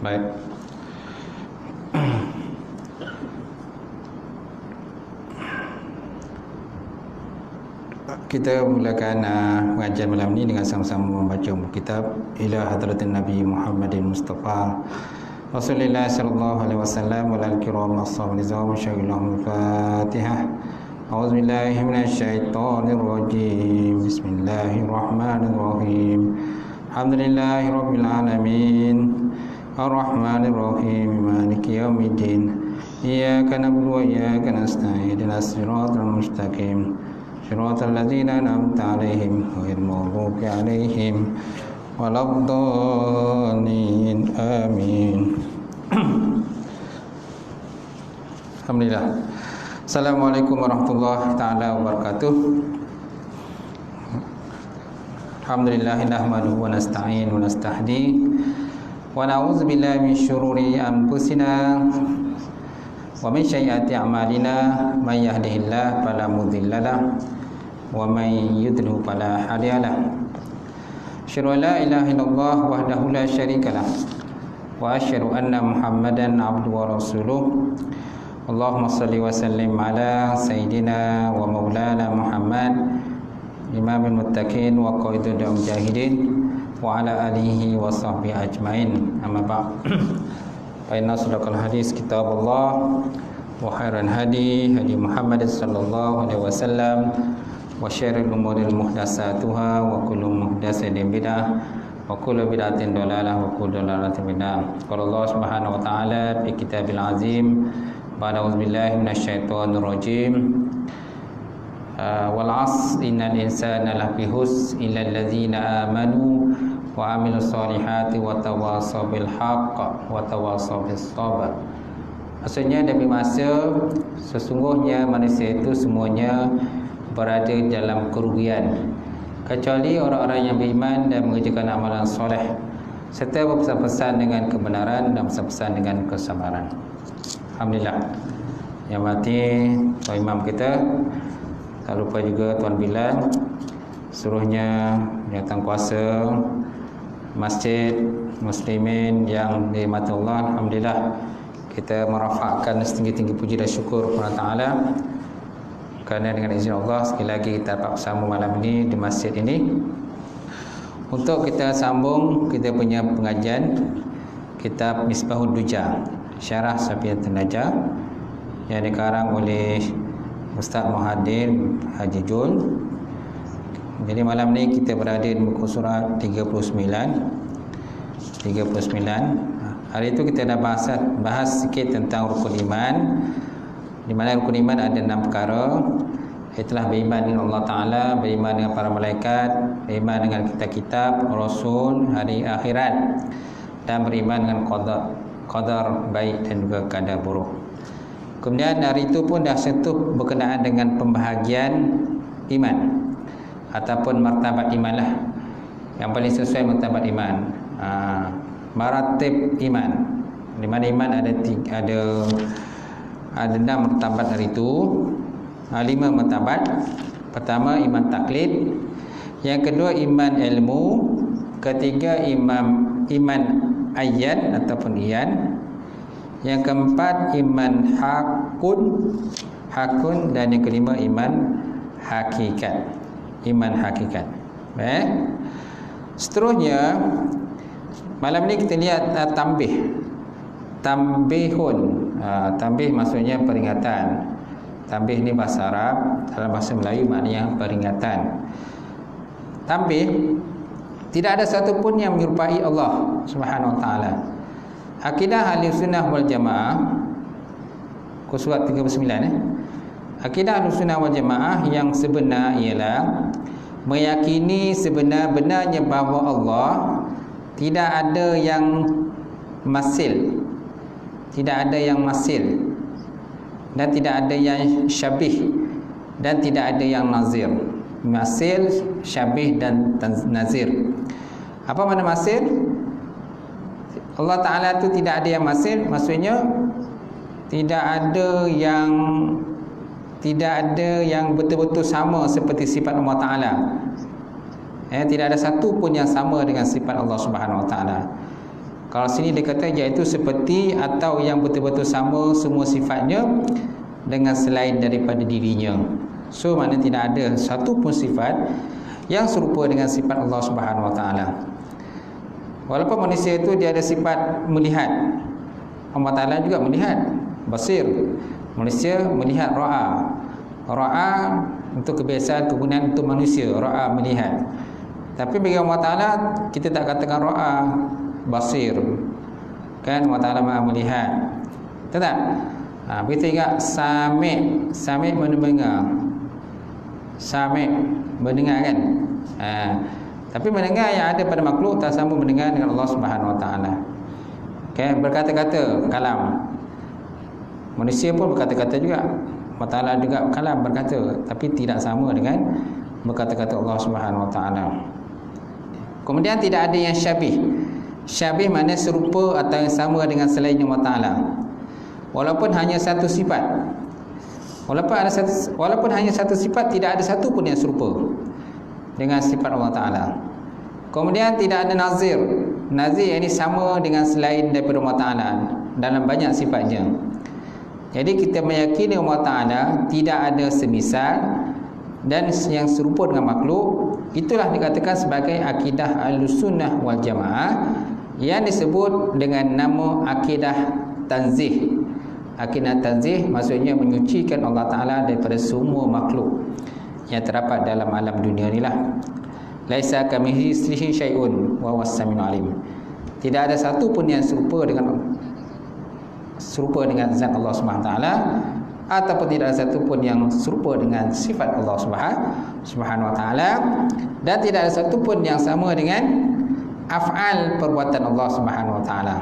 Baik. Kita mulakan pengajian malam ini dengan sama-sama membaca kitab Ila Hadratin Nabi Muhammadin Mustafa Rasulullah sallallahu alaihi wasallam wal kiram ashabil nizam syaikhul Fatihah. A'udzubillahi minasyaitonir rajim. Bismillahirrahmanirrahim. Alhamdulillahirabbil alamin. Arrahmanir rahim. Maliki yaumiddin. Iyyaka na'budu wa iyyaka nasta'in. Ihdinas siratal mustaqim. Shiratal ladzina an'amta 'alaihim ghairil maghdubi 'alaihim waladdallin. Amin. Alhamdulillah. Assalamualaikum warahmatullahi taala wabarakatuh. Alhamdulillah nahmaduhu wa nasta'in wa nastahdi wa na'udzu billahi min syururi anfusina wa min sayyiati a'malina. May yahdihillahu fala mudhillalah wa may yudlil fala hadiyalah. Asyhadu an la ilaha illallah wahdahu la syarikalah wa asyhadu anna Muhammadan abduhu wa rasuluh. Allahumma salli wa sallim ala sayyidina wa maulana Muhammad imamul muttaqin wa qaidul mujahidin wa ala alihi wa sahbihi ajmain. Amma ba'd. Fa inna sadaqal hadis kitabullah wa khairan hadi Muhammad sallallahu alaihi wasallam wa syarrul umuri muhdatsatuha wa kullu muhdatsatin bid'ah wa kullu bid'atin dhalalah wa kullu dhalalatin bid'ah. Qala Allah Subhanahu wa ta'ala fi kitabil azim ba'da auzubillahi minasyaitonir rajim. Wal 'asr innal insana lafi khusr illa alladzina amanu wa amilus solihati wa tawasaw bil haqq wa tawasaw bis sabr. Maksudnya demi masa sesungguhnya manusia itu semuanya berada dalam kerugian kecuali orang-orang yang beriman dan mengerjakan amalan soleh serta berpesan-pesan dengan kebenaran dan berpesan-pesan dengan kesabaran. Alhamdulillah. Yang mati Tuan Imam kita, tak lupa juga Tuan Bilal, seluruhnya yang kuasa Masjid Muslimin yang dirahmati Allah. Alhamdulillah, kita merafakkan setinggi-tinggi puji dan syukur kepada Ta'ala kerana dengan izin Allah sekali lagi kita dapat bersama malam ini di masjid ini untuk kita sambung kita punya pengajian kitab Misbahud Duja Syarah Safiyatul Najah yang dikarang oleh Ustaz Muhadir Haji Jul. Jadi malam ni kita berada di muka surat 39. Hari itu kita dah bahas sikit tentang rukun iman, di mana rukun iman ada 6 perkara. Itulah beriman dengan Allah Ta'ala, beriman dengan para malaikat, beriman dengan kitab-kitab, rasul, hari akhirat, dan beriman dengan qadar baik dan juga qadar buruk. Kemudian hari itu pun dah sentuh berkenaan dengan pembahagian iman ataupun martabat iman lah, yang paling sesuai martabat iman, maratib iman, di mana iman ada 6 martabat hari itu, 5 martabat. Pertama iman taklid, yang kedua iman ilmu, ketiga iman ayat ataupun iyan, yang keempat iman hakun, dan yang kelima iman hakikat. Baik. Seterusnya malam ni kita lihat tambihun. Tambih maksudnya peringatan. Tambih ni bahasa Arab, dalam bahasa Melayu maknanya peringatan. Tambih, tidak ada satu pun yang menyerupai Allah Subhanahu wa taala. Akidah Ahlussunnah wal Jamaah, surat 39 Akidah Ahlussunnah wal Jamaah yang sebenar ialah meyakini sebenar-benarnya bahawa Allah tidak ada yang masil, dan tidak ada yang syabih, dan tidak ada yang nazir. Masil, syabih dan nazir. Apa makna masil? Allah Ta'ala itu tidak ada yang masil, maksudnya tidak ada yang betul-betul sama seperti sifat Allah Ta'ala. Tidak ada satu pun yang sama dengan sifat Allah Subhanahu Wa Taala. Kalau sini dia kata iaitu seperti atau yang betul-betul sama semua sifatnya dengan selain daripada dirinya. So maknanya tidak ada satu pun sifat yang serupa dengan sifat Allah Subhanahu Wa Taala. Walaupun manusia itu dia ada sifat melihat, Allah Taala juga melihat, basir. Manusia melihat ra'a. Ra'a untuk kebiasaan kegunaan untuk manusia, ra'a melihat. Tapi bagi Allah Taala kita tak katakan ra'a, basir. Kan Allah Taala Maha melihat. Betul tak? Kita ingat sami' mendengar. Sami' mendengar kan? Tapi mendengar yang ada pada makhluk tak sama mendengar dengan Allah Subhanahu Wa Taala. Okay, berkata-kata kalam. Manusia pun berkata-kata juga. Allah Taala juga kalam berkata, tapi tidak sama dengan berkata-kata Allah Subhanahu Wa Taala. Kemudian tidak ada yang syabih. Syabih maknanya serupa atau yang sama dengan selain Allah Taala. Walaupun hanya satu sifat. Walaupun hanya satu sifat, tidak ada satu pun yang serupa dengan sifat Allah Taala. Kemudian tidak ada nazir. Nazir ini sama dengan selain daripada Allah Taala dalam banyak sifatnya. Jadi kita meyakini Allah Taala tidak ada semisal dan yang serupa dengan makhluk. Itulah dikatakan sebagai akidah Ahlussunnah wal Jamaah yang disebut dengan nama akidah tanzih. Akidah tanzih maksudnya menyucikan Allah Taala daripada semua makhluk yang terdapat dalam alam dunia ni lah. Laisa kamitslihi syai'un wa huwas samiul alim. Tidak ada satu pun yang serupa dengan zat Allah Subhanahu Wa Taala, ataupun tidak ada satu pun yang serupa dengan sifat Allah Subhanahu Wa Taala, dan tidak ada satu pun yang sama dengan af'al perbuatan Allah Subhanahu Wa Taala.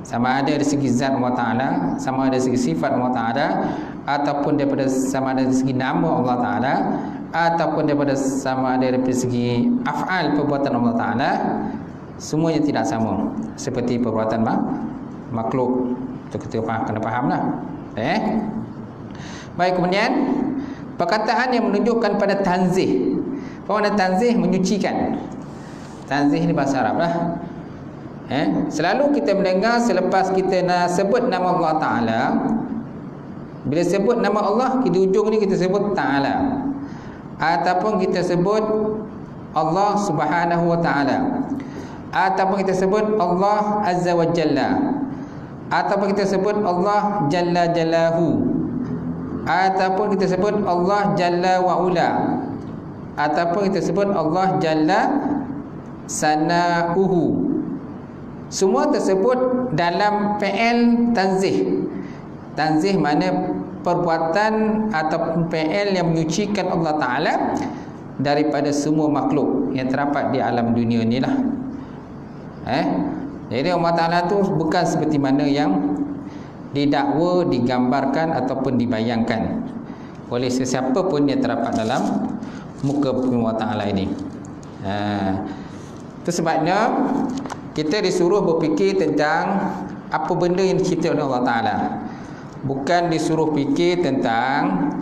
Sama ada dari segi zat Allah Taala, sama ada dari segi sifat Allah Taala, ataupun daripada sama ada dari segi nama Allah Taala, ataupun daripada sama ada dari segi af'al perbuatan Allah Taala, semuanya tidak sama seperti perbuatan makhluk. Itu kita kena fahamlah. Baik, kemudian perkataan yang menunjukkan pada tanzih. Apa makna tanzih? Menyucikan. Tanzih ni bahasa Arab lah. Selalu kita mendengar selepas kita nak sebut nama Allah Ta'ala, bila sebut nama Allah, di ujung ni kita sebut Ta'ala, ataupun kita sebut Allah Subhanahu Wa Ta'ala, ataupun kita sebut Allah Azza wa Jalla, ataupun kita sebut Allah Jalla Jallahu, ataupun kita sebut Allah Jalla wa Ula, ataupun kita sebut Allah Jalla Sana'uhu. Semua tersebut dalam fi'il tanzih. Tanzih makna perbuatan ataupun fi'il yang menyucikan Allah Ta'ala daripada semua makhluk yang terdapat di alam dunia ni lah. Jadi Allah Ta'ala tu bukan seperti mana yang didakwa, digambarkan ataupun dibayangkan oleh sesiapa pun yang terdapat dalam muka bumi Allah Ta'ala ini. Itu sebabnya kita disuruh berfikir tentang apa benda yang dicipta oleh Allah Ta'ala. Bukan disuruh fikir tentang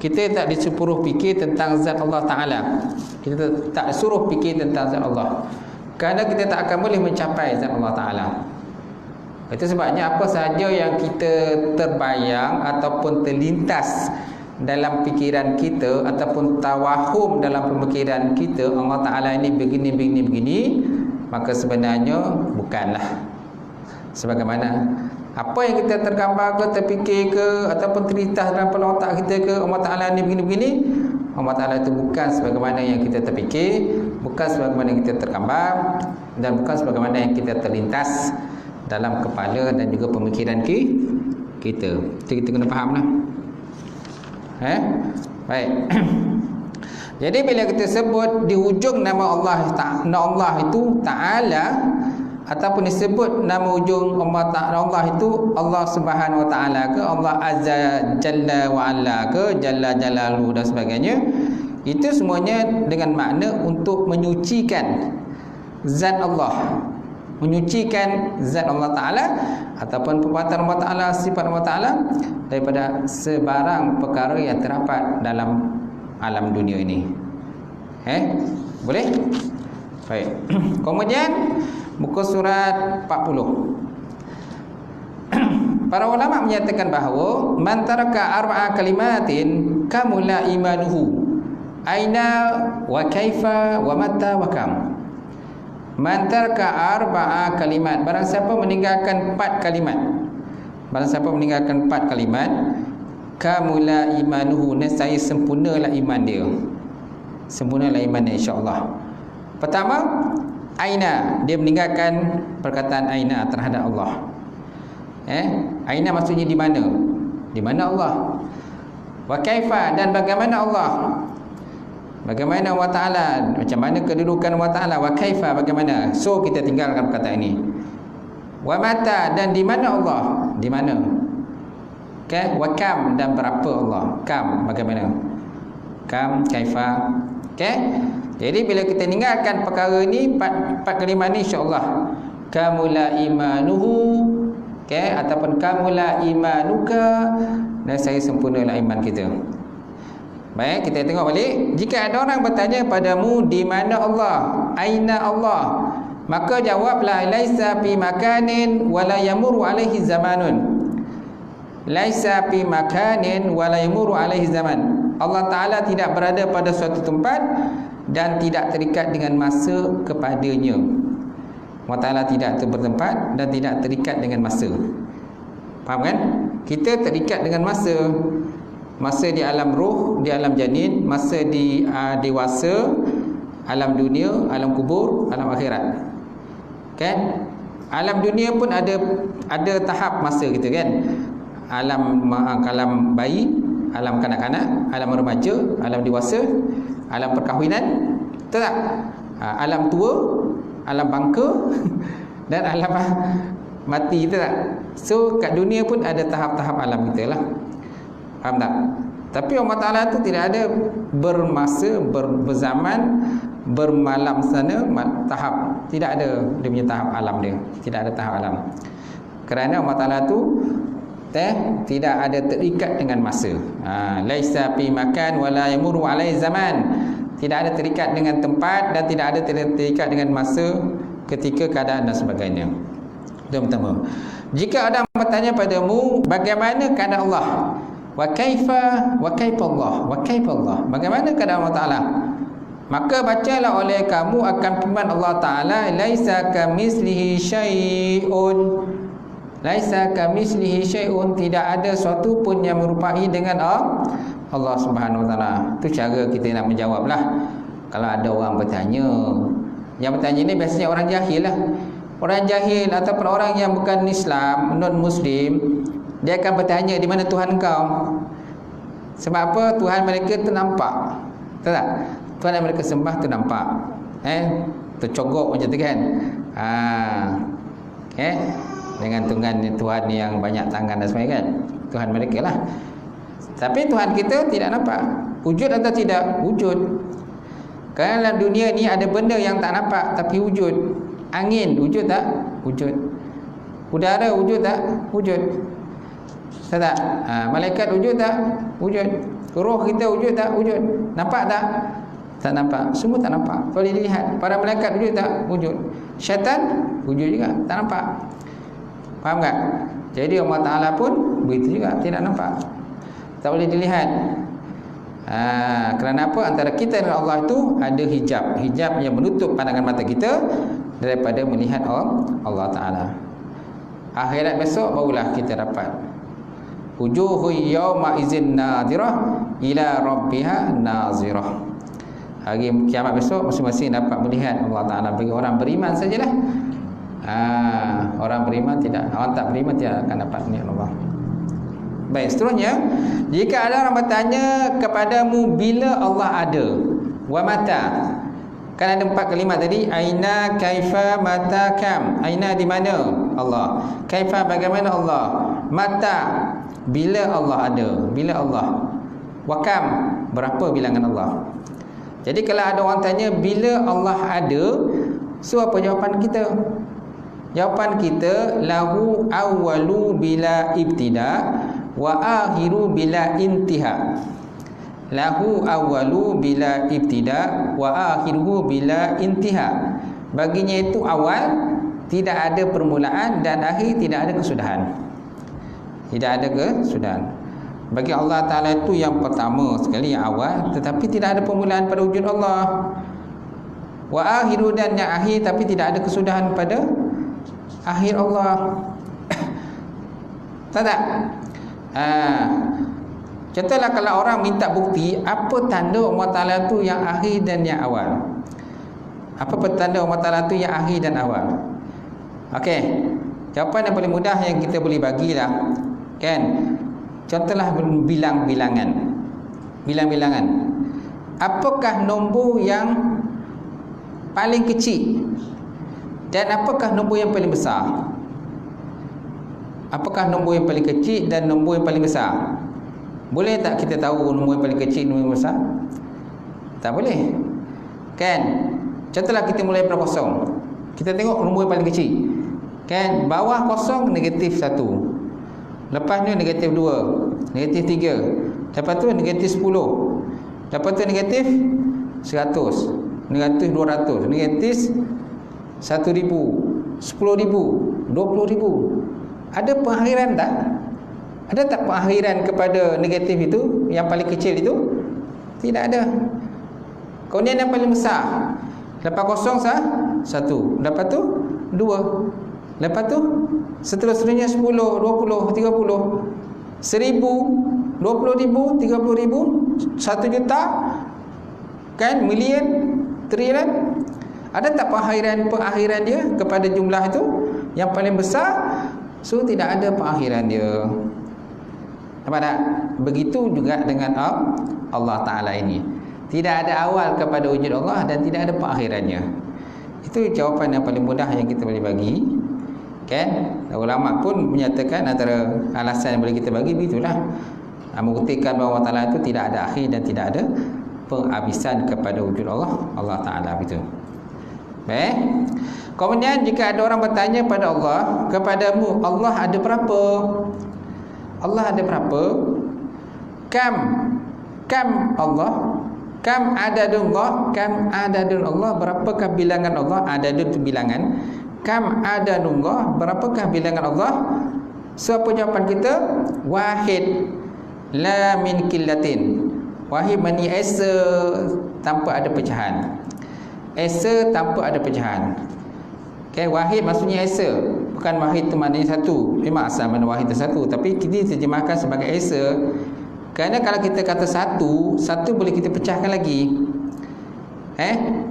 kita tak disuruh fikir tentang zat Allah Ta'ala. Kita tak suruh fikir tentang zat Allah, kerana kita tak akan boleh mencapai zat Allah Ta'ala. Itu sebabnya apa sahaja yang kita terbayang ataupun terlintas dalam fikiran kita ataupun tawahum dalam pemikiran kita, Allah Ta'ala ini begini, maka sebenarnya bukanlah sebagaimana apa yang kita tergambar ke, terfikir ke, ataupun terlintas dalam kepala otak kita ke, Allah Ta'ala ini begini, Allah Ta'ala itu bukan sebagaimana yang kita terfikir, bukan sebagaimana yang kita tergambar, dan bukan sebagaimana yang kita terlintas dalam kepala dan juga pemikiran kita. Itu kita kena faham lah. Baik. Jadi bila kita sebut di hujung nama Allah itu Ta'ala, ataupun disebut nama hujung Allah itu Allah Subhanahu Wa Ta'ala ke, Allah Azza Jalla wa Ala ke, Jalla Jalalu dan sebagainya, itu semuanya dengan makna untuk menyucikan zat Allah, menyucikan zat Allah Ta'ala ataupun perbuatan Allah Ta'ala, sifat Allah Ta'ala daripada sebarang perkara yang terdapat dalam alam dunia ini. Boleh? Baik. Kemudian muka surat 40. Para ulama menyatakan bahawa man taraka arba'a kalimatin kamula imanuhu. Aina wa kaifa wa mata wa kam. Man taraka arba'a kalimat, barang siapa meninggalkan 4 kalimat. Barang siapa meninggalkan 4 kalimat, kamula imanuhu, nescaya sempurnalah iman dia. Sempurnalah iman dia, insya-Allah. Pertama, aina, dia meninggalkan perkataan aina terhadap Allah. Aina maksudnya di mana? Di mana Allah? Wa kaifa, dan bagaimana Allah? Bagaimana Allah Ta'ala? Macam mana kedudukan Allah Ta'ala? Wa kaifa, bagaimana? So kita tinggalkan perkataan ini. Wa mata, dan di mana Allah? Di mana? Wa kam, dan berapa Allah? Kam, bagaimana? Kam, kaifa. Jadi bila kita tinggalkan perkara ni, 4 kalimat ni, insya-Allah kamula imanuhu, ataupun kamula imanuka, dan saya sempurnalah iman kita. Baik, kita tengok balik. Jika ada orang bertanya padamu, di mana Allah? Aina Allah? Maka jawablah, laisa fi makanin wala yamuru alaihi zamanun. Laisa fi makanin wala yamuru alaihi zaman. Allah Ta'ala tidak berada pada suatu tempat dan tidak terikat dengan masa kepadanya. Allah Ta'ala tidak bertempat dan tidak terikat dengan masa. Faham kan? Kita terikat dengan masa. Masa di alam roh, di alam janin, masa di dewasa, alam dunia, alam kubur, alam akhirat. Kan? Alam dunia pun ada tahap masa kita, kan? Alam bayi, alam kanak-kanak, alam remaja, alam dewasa, alam perkahwinan, betul tak? Alam tua, alam bangka dan alam mati, betul tak? So kat dunia pun ada tahap-tahap alam kita lah. Faham tak? Tapi Allah Ta'ala tu tidak ada bermasa, berzaman, bermalam sana, tahap. Tidak ada dia punya tahap alam dia. Tidak ada tahap alam. Kerana Allah Ta'ala tu tidak ada terikat dengan masa. Laisa fi makan wala yamuru alai zaman. Tidak ada terikat dengan tempat dan tidak ada terikat dengan masa, ketika, keadaan dan sebagainya. Itu pertama. Jika ada orang bertanya padamu, bagaimana keadaan Allah? Wa kaifa Allah? Wa kaifa Allah? Bagaimana keadaan Allah Ta'ala? Maka bacalah oleh kamu akan firman Allah Ta'ala, laisa kamitslihi syai'un. Laisa kamitslihi syai'un, tidak ada sesuatu pun yang merupai dengan Allah Subhanahu Wa Ta'ala. Itu cara kita nak menjawablah. Kalau ada orang bertanya, yang bertanya ni biasanya orang jahil lah. Orang jahil ataupun orang yang bukan Islam, non-Muslim, dia akan bertanya, di mana Tuhan kau? Sebab apa? Tuhan mereka tu nampak, betul tak? Tuhan yang mereka sembah tu nampak, tercogok macam tu, kan? Dengan Tuhan yang banyak tangan dan sebagainya, kan? Tuhan mereka lah. Tapi Tuhan kita tidak nampak. Wujud atau tidak? Wujud. Kerana dalam dunia ni ada benda yang tak nampak tapi wujud. Angin wujud tak? Wujud. Udara wujud tak? Wujud. Tak? Malaikat wujud tak? Wujud. Roh kita wujud tak? Wujud. Nampak tak? Tak nampak. Semua tak nampak. Boleh dilihat. Para malaikat wujud tak? Wujud. Syaitan wujud juga. Tak nampak. Faham tak? Jadi Allah Ta'ala pun begitu juga. Tidak nampak. Tak boleh dilihat. Kerana apa? Antara kita dan Allah itu ada hijab. Hijab yang menutup pandangan mata kita daripada melihat Allah Ta'ala. Akhirat besok barulah kita dapat. Wujuhu yawma izin nazirah ila rabbiha nazirah. Hari kiamat besok masing-masing dapat melihat Allah Ta'ala. Bagi orang beriman sajalah. Orang beriman tidak. Orang tak beriman tidak akan dapat melihat Allah. Baik, seterusnya, jika ada orang bertanya kepadamu bila Allah ada, wa mata. Kan ada 4 kalimat tadi, aina, kaifa, mata, kam. Aina di mana Allah? Kaifa bagaimana Allah? Mata bila Allah ada, bila Allah. Wa kam berapa bilangan Allah. Jadi kalau ada orang tanya bila Allah ada, so apa jawapan kita? Jawapan kita, lahu awwalu bila ibtida wa akhiru bila intiha. lahu awwalu bila ibtida wa akhiruhu bila intiha. Baginya itu awal tidak ada permulaan dan akhir tidak ada kesudahan. Tidak ada kesudahan. Bagi Allah Ta'ala itu yang pertama sekali, yang awal, tetapi tidak ada permulaan pada wujud Allah. Wa akhiru, dan yang akhir tapi tidak ada kesudahan pada akhir Allah. Tak? Contohlah kalau orang minta bukti apa tanda Allah Ta'ala itu yang akhir dan yang awal. Apa tanda Allah Ta'ala itu yang akhir dan awal? Okey, jawapan yang paling mudah yang kita boleh bagilah, kan? Contohlah bilang-bilangan. Bilang-bilangan. Apakah nombor yang paling kecil dan apakah nombor yang paling besar? Apakah nombor yang paling kecil dan nombor yang paling besar? Boleh tak kita tahu nombor yang paling kecil, nombor yang besar? Tak boleh, kan? Contohlah kita mulai pada kosong. Kita tengok nombor yang paling kecil, kan? Bawah kosong negatif 1, lepas ni negatif 2, negatif 3, lepas tu negatif 10, lepas tu negatif 100, negatif 200, negatif 1,000, 10,000, 20,000. Ada pengakhiran tak? Ada tak pengakhiran kepada negatif itu, yang paling kecil itu? Tidak ada. Kemudian yang paling besar, lepas kosong 1, lepas tu 2, lepas tu seterusnya 10, 20, 30, 1,000, 20,000, 30,000, 1 juta, kan? Million, trilion. Ada tak pengakhiran dia kepada jumlah itu yang paling besar? So tidak ada pengakhiran dia. Nampak tak? Begitu juga dengan Allah Ta'ala ini. Tidak ada awal kepada wujud Allah dan tidak ada pengakhirannya. Itu jawapan yang paling mudah yang kita boleh bagi, kan? Ulama pun menyatakan antara alasan yang boleh kita bagi begitulah, membuktikan bahawa Allah Ta'ala itu tidak ada akhir dan tidak ada penghabisan kepada wujud Allah Ta'ala begitu. Baik. Kemudian jika ada orang bertanya pada Allah, kepadamu Allah ada berapa? Allah ada berapa? Kam Allah, kam adadullah, kam adadullah, berapakah bilangan Allah? Adadun itu bilangan. Kam adadullah, berapakah bilangan Allah? So apa jawapan kita? Wahid, la min killatin. Wahid mani esa tanpa ada pecahan. Esa tanpa ada pecahan. Okay, wahid maksudnya esa. Bukan wahid itu maknanya satu. Memang asal mana wahid itu satu, tapi kita terjemahkan sebagai esa. Kerana kalau kita kata satu boleh kita pecahkan lagi.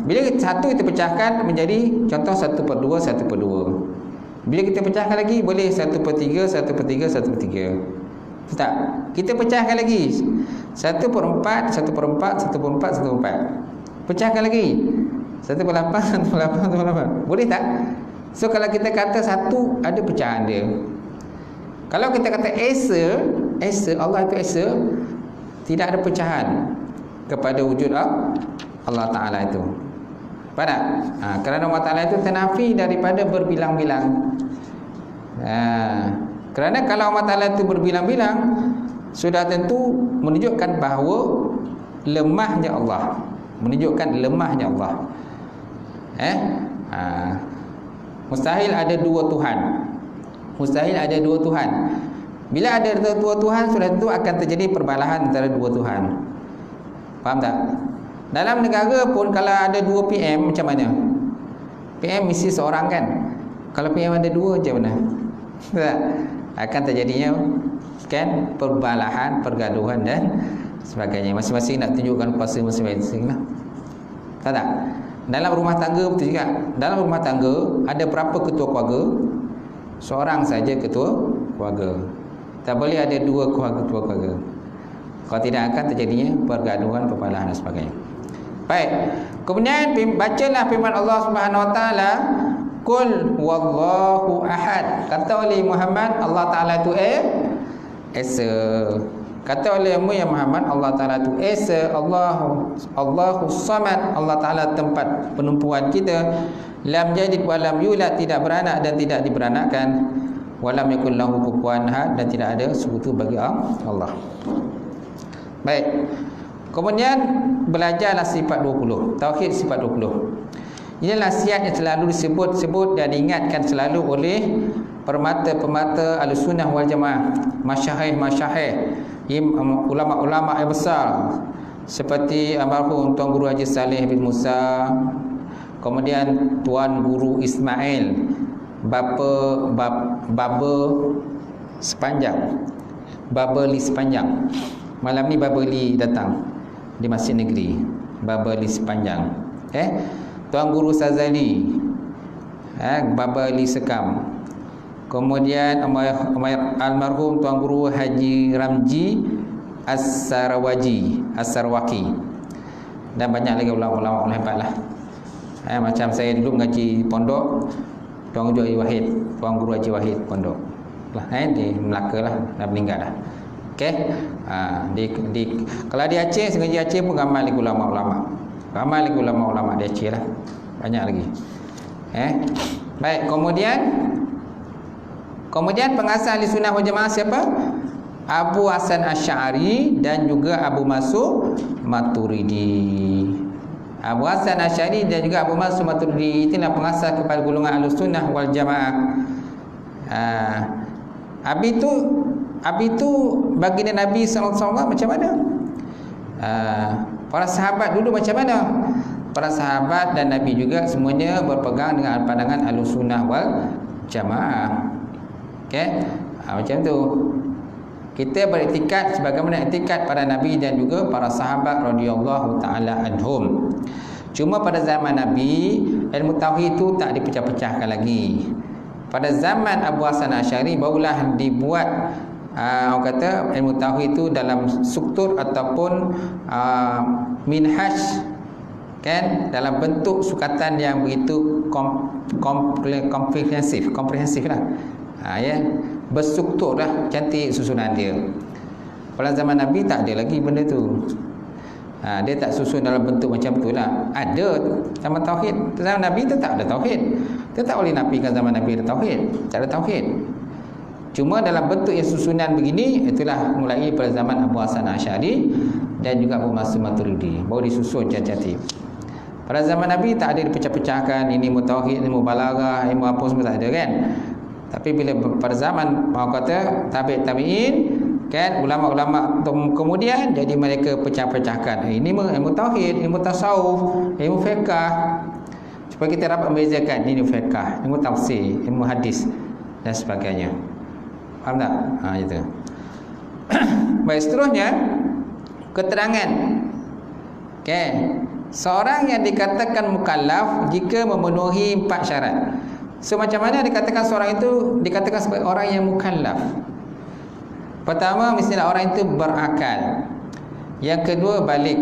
Bila satu kita pecahkan menjadi contoh 1/2, 1/2. Bila kita pecahkan lagi boleh 1/3, 1/3, 1/3. Tak? Kita pecahkan lagi 1/4, 1/4, 1/4, 1/4. Pecahkan lagi 1/8, 1/8, 1/8. Boleh tak? So kalau kita kata satu, ada pecahan dia. Kalau kita kata esa, Allah itu esa, tidak ada pecahan kepada wujud Allah Ta'ala itu. Faham tak? Kerana Allah Ta'ala itu ternafi daripada berbilang-bilang. Kerana kalau Allah Ta'ala itu berbilang-bilang, sudah tentu menunjukkan bahawa lemahnya Allah. Menunjukkan lemahnya Allah. Mustahil ada dua Tuhan. Mustahil ada dua Tuhan. Bila ada dua Tuhan, sudah tentu akan terjadi perbalahan antara dua Tuhan. Faham tak? Dalam negara pun kalau ada dua PM, macam mana? PM mesti seorang kan? Kalau PM ada dua, macam mana? Akan terjadinya kan perbalahan, pergaduhan dan sebagainya. Masing-masing nak tunjukkan kuasa masing-masing lah. Tahu tak? Dalam rumah tangga betul juga. Dalam rumah tangga ada berapa ketua keluarga? Seorang saja ketua keluarga. Tak boleh ada dua ketua keluarga. Kalau tidak akan terjadinya pergaduhan, perbalahan dan sebagainya. Baik. Kemudian bacalah firman Allah Subhanahu Wa Taala, Qul wallahu ahad. Kata oleh Muhammad, Allah Ta'ala itu esa. Kata oleh Muhammad, Allah Ta'ala itu esa. Allahu samad. Allah Ta'ala tempat penumpuan kita. Lam yalid wa lam yulad, tidak beranak dan tidak diberanakkan. Wa lam yakul lahu kufuwan ahad, dan tidak ada sekutu bagi Allah. Baik. Kemudian belajarlah sifat 20, tauhid sifat 20. Inilah nasihat yang selalu disebut-sebut dan diingatkan selalu oleh permata-permata Ahlussunnah wal Jamaah, masyayikh-masyayikh, ulama-ulama yang besar seperti almarhum Tuan Guru Haji Saleh bin Musa, kemudian Tuan Guru Ismail, Baba Sepanjang, Babeli Sepanjang. Malam ni Babeli datang di Masjid Negeri, Babeli Sepanjang. Tuan Guru Sazali, Babeli Sekam. Kemudian almarhum Tuan Guru Haji Ramji As-Sarwaki, dan banyak lagi ulama-ulama hebat lah. Macam saya dulu mengaji pondok Tuan Guru Haji Wahid, Tuan Guru Haji Wahid pondok lah, di Melaka lah, dah meninggal dah. Okey. Kalau di Aceh, sengaja Aceh pun ramai lagi ulama-ulama. Ramai lagi ulama-ulama di Aceh lah. Banyak lagi. Baik, kemudian pengasas Ahlussunnah wal Jamaah siapa? Abu Hasan Asy'ari dan juga Abu Mansur Maturidi. Abu Hasan Asy'ari dan juga Abu Mansur Maturidi itulah pengasas kepada golongan Ahlussunnah wal Jamaah. Abi tu baginda Nabi SAW macam mana? Para sahabat dulu macam mana? Para sahabat dan Nabi juga semuanya berpegang dengan pandangan Ahlussunnah wal Jamaah. Okey? Macam tu. Kita beriktikad sebagaimana iktikad para Nabi dan juga para sahabat radhiyallahu taala anhum. Cuma pada zaman Nabi, ilmu tauhid itu tak dipecah-pecahkan lagi. Pada zaman Abu Hasan Asy'ari barulah dibuat orang kata ilmu tauhid itu dalam struktur ataupun minhaj, kan, dalam bentuk sukatan yang begitu komprehensif lah. Berstruktur lah, cantik susunan dia. Pada zaman Nabi tak ada lagi benda tu. Dia tak susun dalam bentuk macam tu lah. Ada zaman tauhid, zaman Nabi tu tak ada tauhid. Dia tak boleh nafikan zaman Nabi ada tauhid. Tak ada tauhid. Cuma dalam bentuk yang susunan begini, itulah mulai pada zaman Abu Hasan Asy'ari dan juga Abu Mansur Maturidi, baru disusun cantik. Pada zaman Nabi tak ada dipecah-pecahkan, ini ilmu tauhid, ilmu balaghah, ilmu apa semua tak ada, kan. Tapi bila pada zaman orang kata tabi'in, kan, ulama-ulama kemudian jadi mereka pecah-pecahkan. Ini ilmu tauhid, ilmu tasawuf, ilmu fiqh, supaya kita dapat membezakan ini fiqh, ilmu tafsir, ilmu hadis dan sebagainya. Faham tak? Itu. Baik, seterusnya keterangan. Okey. Seorang yang dikatakan mukallaf jika memenuhi 4 syarat. So macam mana dikatakan seorang itu dikatakan sebagai orang yang mukallaf? Pertama, mestilah orang itu berakal. Yang kedua, balik,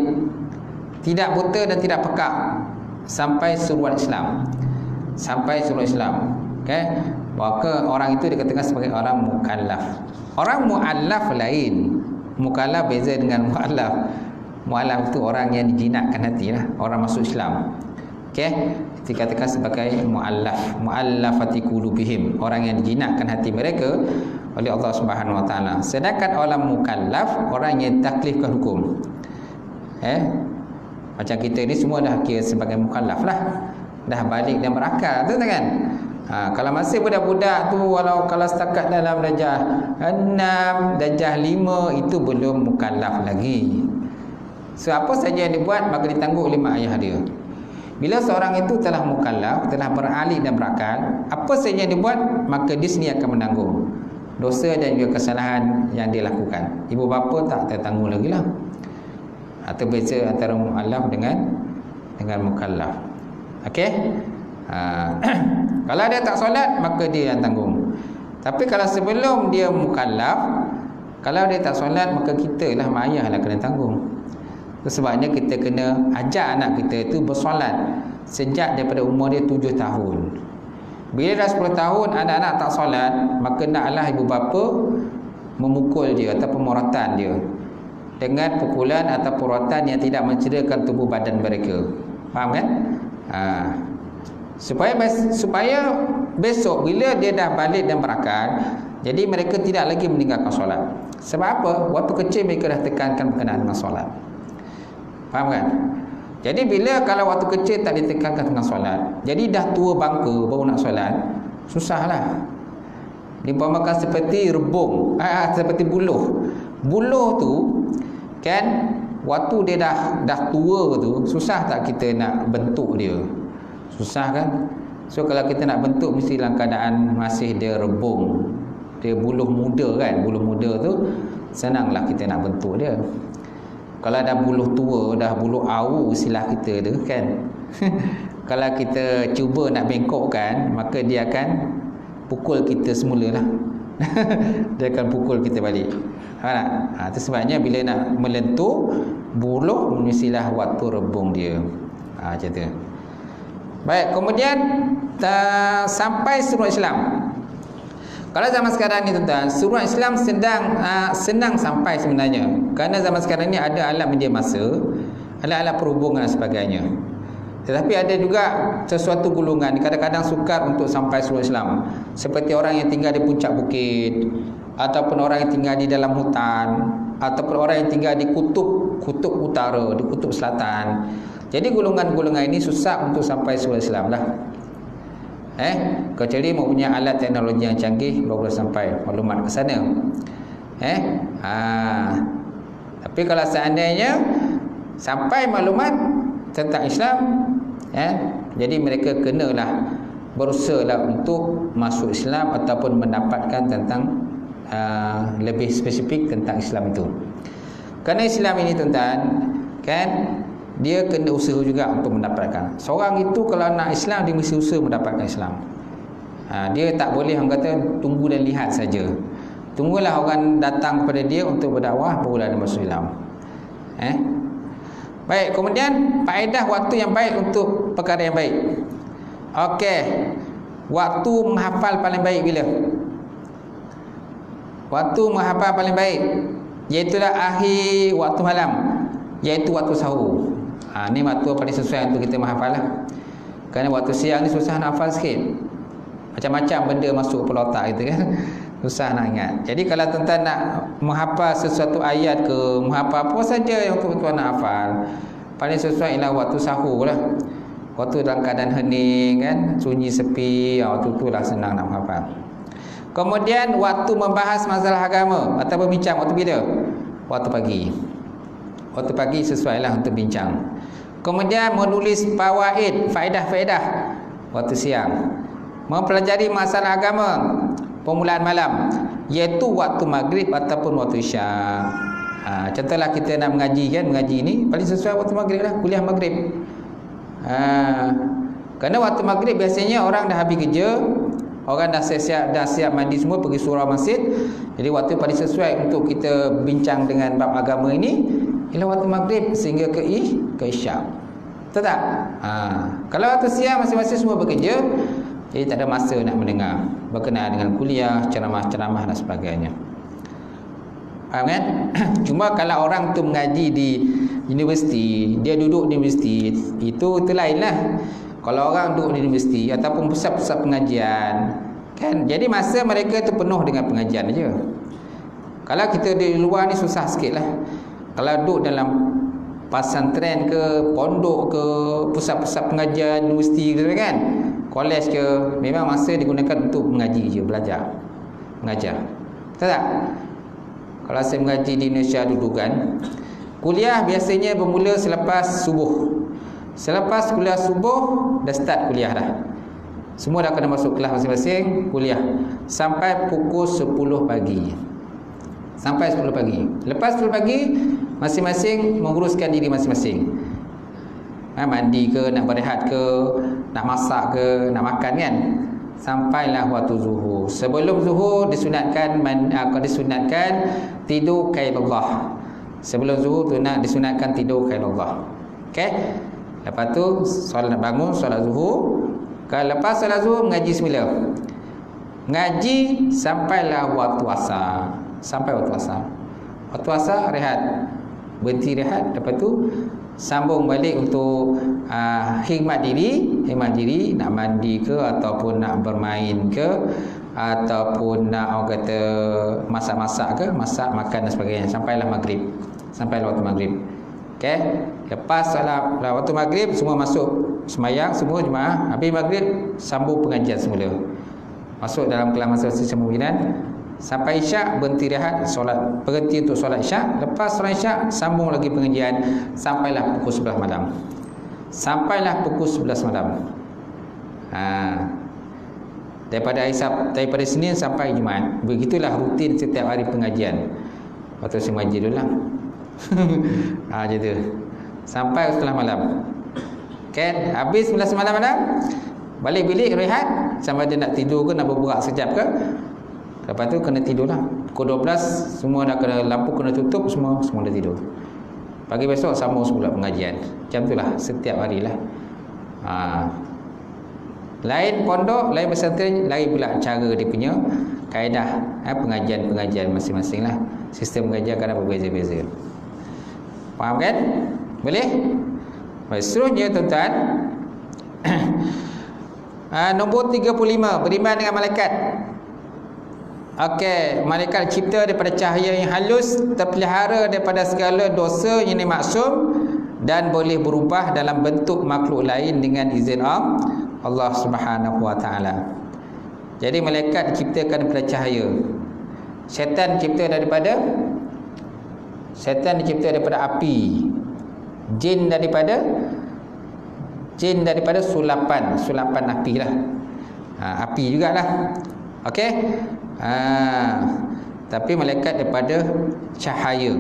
tidak buta dan tidak pekak sampai suruhan Islam. Sampai suruhan Islam. Okey. Maka orang itu dikatakan sebagai orang mukallaf. Orang muallaf lain. Mukallaf beza dengan muallaf. Muallaf itu orang yang dijinakkan hati lah, orang masuk Islam. Okey, dikatakan sebagai muallaf, muallafati qulubihim, orang yang dijinakkan hati mereka oleh Allah Subhanahu wa taala. Sedangkan orang mukallaf, orang yang taklifkan hukum. Macam kita ni semua dah kira sebagai mukallaf lah. Dah balik dan berakal, betul kan? Kalau masih budak-budak tu, walau kalau setakat dalam darjah 6, darjah 5, itu belum mukallaf lagi. So apa saja yang dibuat maka ditanggung oleh mak ayah dia. Bila seorang itu telah mukallaf, telah beralih dan berakal, apa saja yang dibuat maka dia sendiri akan menanggung dosa dan juga kesalahan yang dia lakukan. Ibu bapa tak tertanggung lagi lah. Atau beza antara mukallaf dengan mukallaf. Okey? Kalau dia tak solat maka dia yang tanggung. Tapi kalau sebelum dia mukallaf, kalau dia tak solat maka kita lah mak ayah lah kena tanggung. Sebabnya kita kena ajar anak kita itu bersolat sejak daripada umur dia 7 tahun. Bila dah 10 tahun anak-anak tak solat, maka naklah ibu bapa memukul dia atau pemuratan dia dengan pukulan atau puratan yang tidak mencederakan tubuh badan mereka. Faham kan? Supaya besok bila dia dah balik dan berakal, jadi mereka tidak lagi meninggalkan solat. Sebab apa? Waktu kecil mereka dah tekankan berkenaan dengan solat. Faham kan? Jadi bila kalau waktu kecil tak ditekankan tengah solat, jadi dah tua bangka baru nak solat, susahlah. Diumpamakan seperti rebung, seperti buluh. Buluh tu kan, waktu dia dah tua tu, susah tak kita nak bentuk dia? Susah kan? So kalau kita nak bentuk mesti dalam keadaan masih dia rebung, dia buluh muda kan. Buluh muda tu senanglah kita nak bentuk dia. Kalau dah buluh tua, dah buluh awu istilah kita tu kan. Kalau kita cuba nak bengkokkan, maka dia akan pukul kita semula lah. Dia akan pukul kita balik. Itu sebabnya bila nak melentur buluh, mestilah waktu rebung dia. Macam tu. Baik, kemudian sampai suruh Islam. Kalau zaman sekarang ni tuan-tuan, suruh Islam senang sampai sebenarnya. Kerana zaman sekarang ni ada alat media massa, alat-alat perhubungan dan sebagainya. Tetapi ada juga sesuatu golongan kadang-kadang sukar untuk sampai suruh Islam. Seperti orang yang tinggal di puncak bukit, ataupun orang yang tinggal di dalam hutan, ataupun orang yang tinggal di kutub utara, di kutub selatan. Jadi golongan-golongan ini susah untuk sampai suruh Islam lah. Kecuali mempunyai alat teknologi yang canggih baru sampai maklumat ke sana. Tapi kalau seandainya sampai maklumat tentang Islam, jadi mereka kenalah berusahalah untuk masuk Islam ataupun mendapatkan tentang lebih spesifik tentang Islam itu. Kerana Islam ini tuan-tuan kan, dia kena usaha juga untuk mendapatkan. Seorang itu kalau nak Islam, dia mesti usaha mendapatkan Islam. Dia tak boleh orang kata tunggu dan lihat saja. Tunggulah orang datang kepada dia untuk berdakwah, barulah dia masuk Islam. Baik, kemudian faedah waktu yang baik untuk perkara yang baik. Okey. Waktu menghafal paling baik bila? Waktu menghafal paling baik iaitulah akhir waktu malam, iaitu waktu sahur. Ni waktu paling sesuai untuk kita menghafal lah. Kerana waktu siang ni susah nak hafal sikit. Macam-macam benda masuk kepala otak kita kan. Susah nak ingat. Jadi kalau tuan-tuan nak menghafal sesuatu ayat ke, menghafal apa saja yang tuan-tuan nak hafal, paling sesuai ialah waktu sahur lah. Waktu dalam keadaan hening kan, sunyi sepi, waktu itulah senang nak menghafal. Kemudian waktu membahas masalah agama atau berbincang, waktu bila? Waktu pagi. Waktu pagi sesuailah untuk bincang. Kemudian menulis fawaid, faedah-faedah, waktu siang. Mempelajari masalah agama, permulaan malam, iaitu waktu maghrib ataupun waktu isyak. Contohlah kita nak mengaji kan, mengaji ni paling sesuai waktu maghrib lah, kuliah maghrib. Kerana waktu maghrib biasanya orang dah habis kerja, orang dah siap mandi semua, pergi surau masjid. Jadi waktu paling sesuai untuk kita bincang dengan bab agama ini ialah waktu maghrib sehingga ke isyak. Betul tak? Kalau waktu siang masing-masing semua bekerja, jadi tak ada masa nak mendengar berkenaan dengan kuliah, ceramah-ceramah dan sebagainya. Faham kan? Cuma kalau orang tu mengaji di universiti, dia duduk di universiti, itu lain lah. Kalau orang duduk di universiti ataupun pusat-pusat pengajian kan, jadi masa mereka tu penuh dengan pengajian aja. Kalau kita di luar ni susah sikit lah. Kalau duduk dalam pesantren ke, pondok ke, pusat-pusat pengajian universiti gitu kan, kolej ke, memang masa digunakan untuk mengaji je, belajar, mengajar. Betul tak? Kalau saya mengaji di Indonesia dulu kan, kuliah biasanya bermula selepas subuh. Selepas kuliah subuh dah start kuliah dah. Semua dah kena masuk kelas masing-masing, kuliah sampai pukul 10 pagi. Sampai 10 pagi. Lepas 10 pagi masing-masing menguruskan diri masing-masing. Mandi ke, nak berehat ke, nak masak ke, nak makan kan. Sampailah waktu zuhur. Sebelum zuhur disunatkan tidur qailullah. Sebelum zuhur tu nak disunatkan tidur qailullah. Okey? Lepas tu solat, bangun solat zuhur. Kalau lepas solat zuhur mengaji semula. Ngaji sampailah waktu asar. Sampai waktu asar. Waktu asar rehat. Berhenti rehat, lepas tu sambung balik untuk khidmat diri, nak mandi ke ataupun nak bermain ke ataupun nak orang kata masak-masak ke, masak, makan dan sebagainya. Sampailah maghrib. Sampailah waktu maghrib. Okey? Lepas salat waktu maghrib semua masuk semayang, semua jemaah. Habis maghrib sambung pengajian semula. Masuk dalam kelas masa sembilan sampai isyak, berhenti rehat, solat, berhenti untuk solat isyak. Lepas solat isyak sambung lagi pengajian sampailah pukul 11 malam. Sampailah pukul 11 malam. Daripada Senin sampai Jumaat. Begitulah rutin setiap hari pengajian. Waktu saya mengaji dulu lah. Macam tu. Sampai setelah malam. Kan? Habis 11 malam, balik bilik rehat. Sampai dia nak tidur ke, nak berbual sekejap ke. Lepas tu kena tidur lah. Pukul 12 semua dah kena, lampu kena tutup, semua dah tidur. Pagi besok sambung semula pengajian. Macam tu lah setiap hari lah. Lain pondok, lain pesantren, lain pula cara dia punya kaedah pengajian masing-masing lah. Sistem pengajian kadang berbeza-beza. Faham kan? Boleh? Baik, seterusnya tuan-tuan. Nombor 35, beriman dengan malaikat. Okey, malaikat cipta daripada cahaya yang halus, terpelihara daripada segala dosa yang maksum dan boleh berubah dalam bentuk makhluk lain dengan izin Allah Subhanahu wa taala. Jadi malaikat diciptakan daripada cahaya. Syaitan dicipta daripada api. Jin daripada sulapan api lah. Api jugalah. Okey. Tapi malaikat daripada cahaya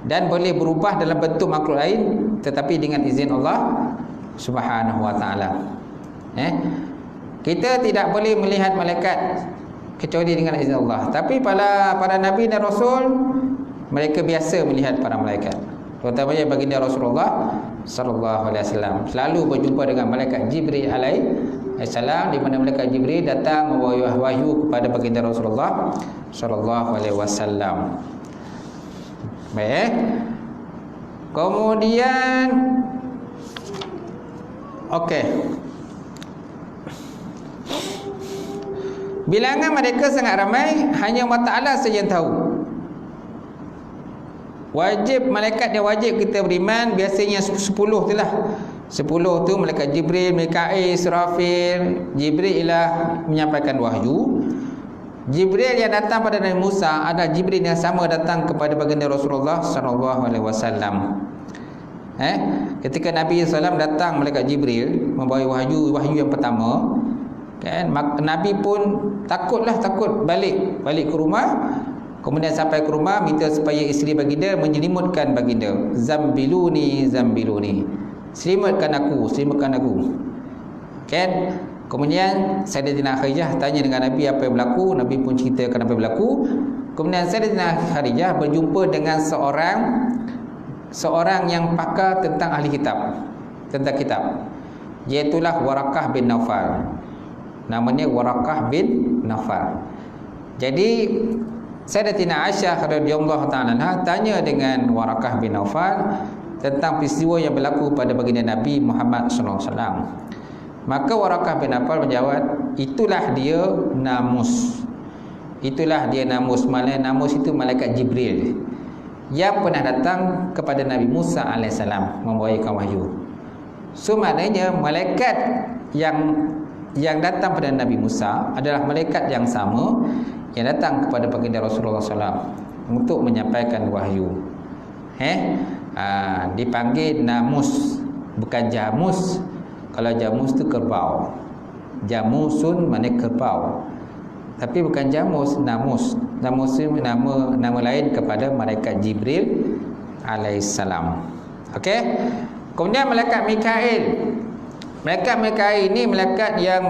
dan boleh berubah dalam bentuk makhluk lain tetapi dengan izin Allah Subhanahu wa taala. Kita tidak boleh melihat malaikat kecuali dengan izin Allah. Tapi para nabi dan rasul, mereka biasa melihat para malaikat. Terutamanya baginda Rasulullah sallallahu alaihi wasallam selalu berjumpa dengan malaikat Jibril alaihi salam, di mana malaikat Jibril datang membawa wahyu kepada baginda Rasulullah sallallahu alaihi wasallam. Baik. Kemudian bilangan mereka sangat ramai, hanya Allah Ta'ala saja yang tahu. Wajib malaikat yang wajib kita beriman biasanya 10 tu lah. 10 tu malaikat Jibril, Mikail, Israfil. Jibril ialah menyampaikan wahyu. Jibril yang datang pada Nabi Musa adalah Jibril yang sama datang kepada baginda Rasulullah sallallahu alaihi wasallam. Ketika Nabi SAW datang malaikat Jibril membawa wahyu yang pertama, kan, Nabi pun takut balik ke rumah. Kemudian sampai ke rumah minta supaya isteri baginda menyelimutkan baginda. Zambiluni, selimutkan aku. Kan? Kemudian Sayyidatina Khadijah tanya dengan Nabi apa yang berlaku. Nabi pun ceritakan apa yang berlaku. Kemudian Sayyidatina Khadijah berjumpa dengan seorang yang pakar tentang ahli kitab, tentang kitab, iaitulah Warakah bin Naufal. Namanya Warakah bin Naufal. Jadi Sayyidatina Aisyah radhiyallahu ta'ala anha tanya dengan Warakah bin Naufal tentang peristiwa yang berlaku pada baginda Nabi Muhammad sallallahu alaihi wasallam. Maka Warakah bin Naufal menjawab, itulah dia Namus. Malah Namus itu malaikat Jibril yang pernah datang kepada Nabi Musa alaihissalam membawakan wahyu. So maknanya malaikat yang datang pada Nabi Musa adalah malaikat yang sama yang datang kepada baginda Rasulullah SAW untuk menyampaikan wahyu. Dipanggil Namus, bukan Jamus. Kalau Jamus tu kerbau. Jamusun maknanya kerbau. Tapi bukan Jamus, Namus. Namus itu nama lain kepada malaikat Jibril alaihissalam. Okey. Kemudian malaikat Mikail. Malaikat Mikail ini malaikat yang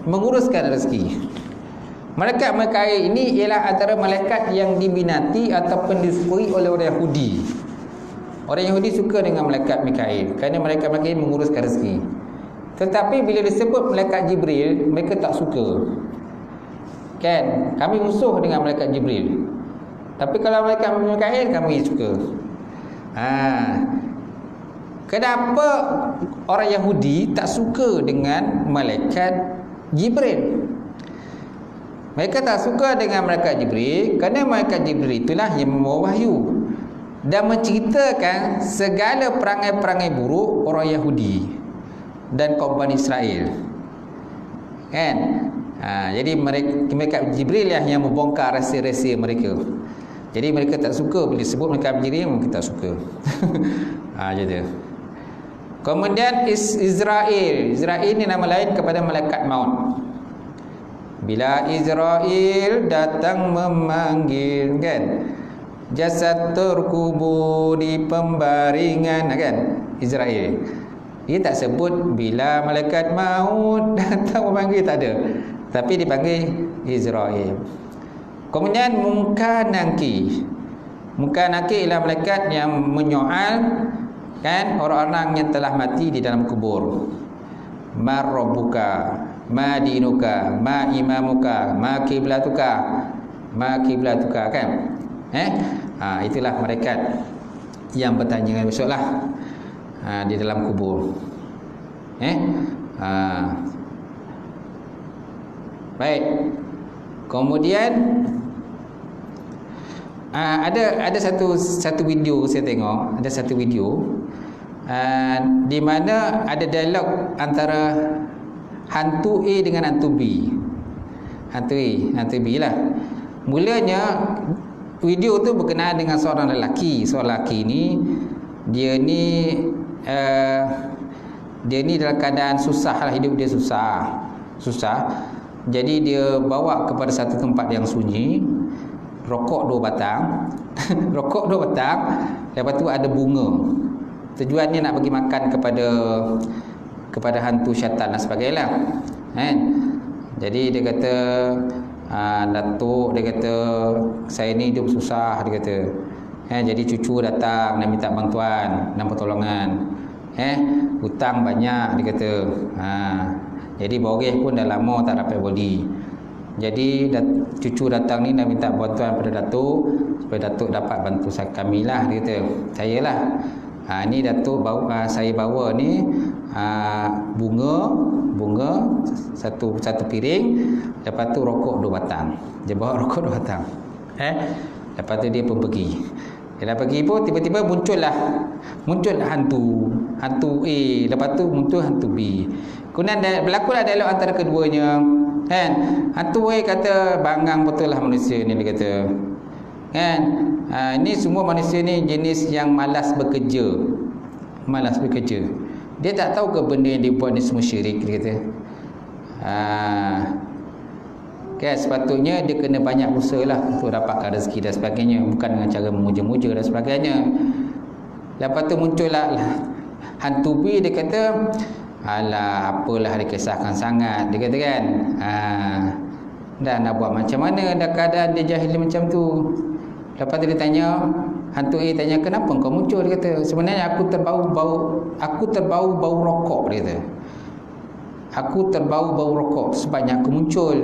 menguruskan rezeki. Malaikat Mikail ini ialah antara malaikat yang diminati ataupun disukai oleh orang Yahudi. Orang Yahudi suka dengan malaikat Mikail kerana malaikat Mikail menguruskan rezeki. Tetapi bila disebut malaikat Jibril, mereka tak suka. Kan? Kami musuh dengan malaikat Jibril. Tapi kalau malaikat Mikail, kami suka. Kenapa orang Yahudi tak suka dengan malaikat Jibril? Mereka tak suka dengan malaikat Jibril kerana malaikat Jibril itulah yang membawa wahyu. dan menceritakan segala perangai-perangai buruk orang Yahudi dan kaum Bani Israel. Kan? Jadi mereka Jibril lah yang membongkar rahsia-rahsia mereka. Jadi mereka tak suka bila sebut mereka Jibril, mereka tak suka. Gitu. Kemudian Israel ni nama lain kepada malaikat maut. Bila Israel datang memanggil, kan, jasad terkubur di pembaringan, kan, Israel. Dia tak sebut bila malaikat maut datang memanggil, tak ada. Tapi dipanggil Israel. Kemudian Munkar Nakir. Munkar Nakir ialah malaikat yang menyoal, kan, orang-orang yang telah mati di dalam kubur. Ma rabbuka, ma dinuka, ma imamuka, ma kiblatuka, kan? Itulah malaikat yang bertanya besoklah di dalam kubur. Baik. Kemudian ada satu video saya tengok, ada satu video di mana ada dialog antara hantu A dengan hantu B. Hantu B lah. Mulanya video tu berkenaan dengan seorang lelaki. Seorang lelaki ni dia ni dalam keadaan susah lah, hidup dia susah. Jadi dia bawa kepada satu tempat yang sunyi, rokok 2 batang. Rokok 2 batang, lepas tu ada bunga. Tujuannya nak bagi makan kepada hantu syaitan dan sebagainya. Jadi dia kata, Datuk, dia kata, saya ni hidup susah, dia kata. Jadi cucu datang dan minta bantuan dan pertolongan. Hutang banyak, dia kata. Jadi boreh pun dah lama tak dapat body. Jadi cucu datang ni dah minta bantuan pada Datuk supaya Datuk dapat bantu kami lah, dia kata. Saya lah. Ni Datuk saya bawa ni bunga satu piring, lepas tu rokok 2 batang. Dia bawa rokok 2 batang. Lepas tu dia pun pergi. Dia dah pergi pun tiba-tiba muncul hantu A, lepas tu muncul hantu B. Kemudian berlakulah dialog antara keduanya, kan. Hantu A kata, bangang betul lah manusia ni, dia kata, kan. Ini semua manusia ni jenis yang malas bekerja. Dia tak tahu ke benda yang dia buat ni semua syirik, dia kata. Kan, sepatutnya dia kena banyak usaha lah untuk dapatkan rezeki dan sebagainya, bukan dengan cara memuja-muja dan sebagainya. Lepas tu muncullah hantu B, dia kata, alah, apalah dia kisahkan sangat, dia kata, kan. Dah nak buat macam mana, dah keadaan dia jahil macam tu. Lepas tu dia tanya, hantu A tanya, kenapa kau muncul, dia kata. Sebenarnya aku terbau bau rokok, dia kata. Aku terbau bau rokok sebabnya aku muncul.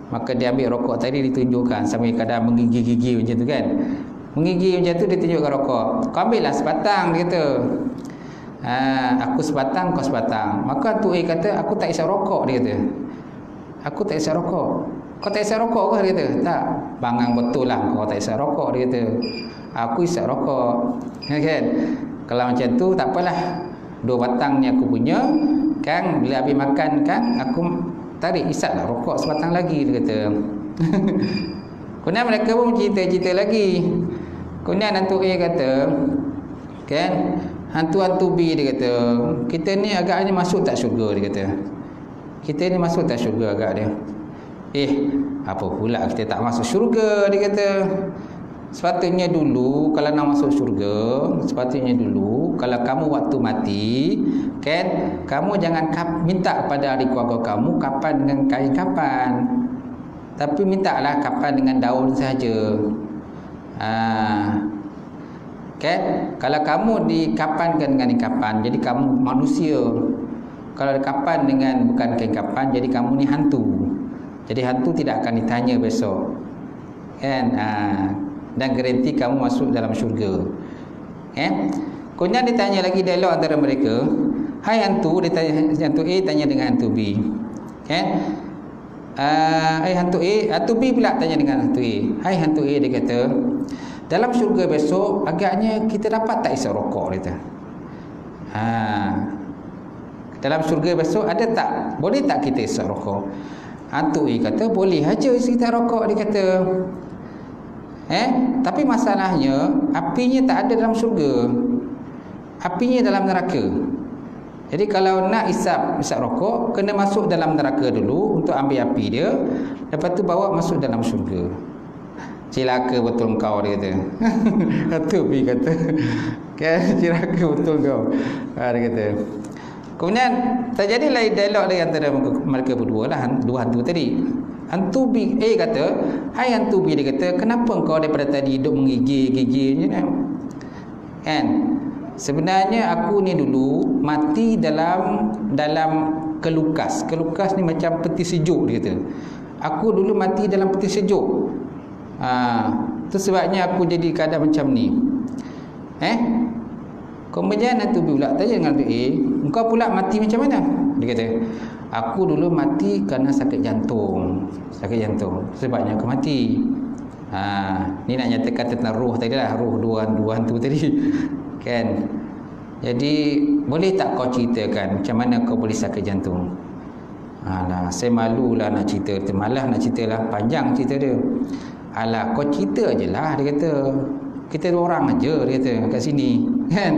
Maka dia ambil rokok tadi, ditunjukkan sambil kadang menggigil-gigil macam tu, kan. Menggigil macam tu, dia tunjukkan rokok. Kau ambillah sebatang, dia kata. Aku sebatang, kau sebatang. Maka hantu A kata, aku tak isap rokok, dia kata. Aku tak isap rokok. Kau tak isap rokok ke, dia kata. Tak, bangang betul lah kau tak isap rokok, dia kata. Aku isap rokok, kan. Kalau macam tu tak apalah, 2 batang ni aku punya, kan. Bila habis makan, kan, aku tarik isaplah rokok sebatang lagi, dia kata. Kemudian mereka pun cerita-cerita lagi. Kemudian hantu A kata, kan, hantu-hantu B, dia kata, kita ni agaknya masuk tak syurga, dia kata. Kita ni masuk tak syurga agak dia. Apa pula kita tak masuk syurga, dia kata. Sepatutnya dulu kalau nak masuk syurga, sepatutnya dulu kalau kamu waktu mati, kan, kamu jangan minta kepada ahli keluarga kamu kapan dengan kain kapan, tapi mintalah kapan dengan daun saja. Kan, kalau kamu dikapankan dengan kapan, jadi kamu manusia. Kalau dikapan dengan bukan kain kapan, jadi kamu ni hantu. Jadi hantu tidak akan ditanya besok, kan. Dan garanti kamu masuk dalam syurga. Kemudian ditanya lagi dialog antara mereka. Hai hantu, dia tanya, hantu A tanya dengan hantu B. Hai hantu A, hantu B pula tanya dengan hantu A. Hai hantu A, dia kata, dalam syurga besok agaknya kita dapat tak isap rokok kata. Dalam syurga besok ada tak, boleh tak kita isap rokok? Antuk kata boleh aja kita rokok, dia kata. Tapi masalahnya apinya tak ada dalam syurga, apinya dalam neraka. Jadi kalau nak isap rokok, kena masuk dalam neraka dulu untuk ambil api dia, lepas tu bawa masuk dalam syurga. Cilaka betul kau, dia kata. Antuk kata kan, cilaka betul kau, dia kata. Kemudian terjadilah dialog di antara mereka berdua lah, dua hantu tadi. Hantu B kata, hai hantu B, dia kata, kenapa kau daripada tadi duduk menggigil-gigil je kan? Sebenarnya aku ni dulu mati dalam kelukas. Kelukas ni macam peti sejuk, dia kata. Aku dulu mati dalam peti sejuk. Tu sebabnya aku jadi keadaan macam ni. Kemudian hantu B pula tanya dengan hantu A, engkau pula mati macam mana? Dia kata, aku dulu mati kerana sakit jantung. Sakit jantung, sebabnya aku mati. Ni nak nyatakan tentang roh tadi lah, roh dua hantu tadi kan. Jadi boleh tak kau ceritakan macam mana kau boleh sakit jantung? Alah, saya malulah nak cerita, malas nak cerita lah, panjang cerita dia. Alah, kau cerita je lah, dia kata. Kita dua orang aja, dia kata, kat sini kan.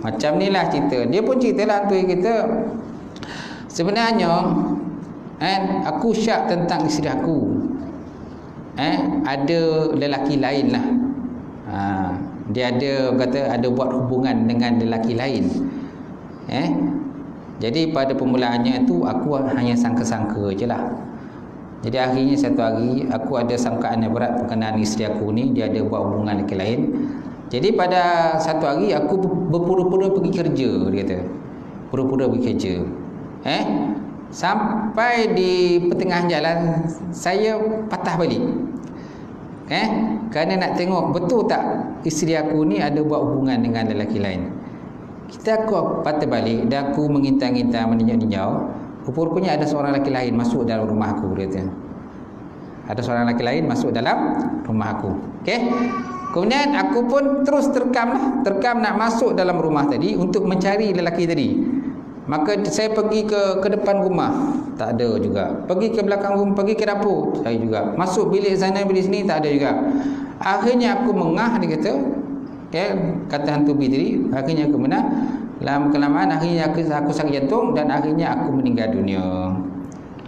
Macam ni lah cerita. Dia pun cerita lah tu, kita sebenarnya aku syak tentang isteri aku. Ada lelaki lain lah. Dia ada buat hubungan dengan lelaki lain. Jadi pada permulaannya tu aku hanya sangka-sangka je lah. Jadi akhirnya satu hari aku ada sangkaan yang berat berkenaan isteri aku ni, dia ada buat hubungan lelaki lain. Jadi pada satu hari aku berpura-pura pergi kerja, dia kata. Pura-pura pergi kerja. Sampai di pertengahan jalan saya patah balik. Kerana nak tengok betul tak isteri aku ni ada buat hubungan dengan lelaki lain. Aku patah balik dan aku mengintang-intang, meninjau. Rupa-rupanya ada seorang lelaki lain masuk dalam rumah aku, dia kata. Ada seorang lelaki lain masuk dalam rumah aku. Kemudian aku pun terus terkam nak masuk dalam rumah tadi untuk mencari lelaki tadi. Maka saya pergi ke depan rumah, tak ada juga. Pergi ke belakang rumah, pergi ke dapur, saya juga. Masuk bilik sana bilik sini, tak ada juga. Akhirnya aku mengah, dia kata. Kata hantu B tadi, akhirnya aku menang. Lama kelamaan akhirnya aku sakit jantung dan akhirnya aku meninggal dunia.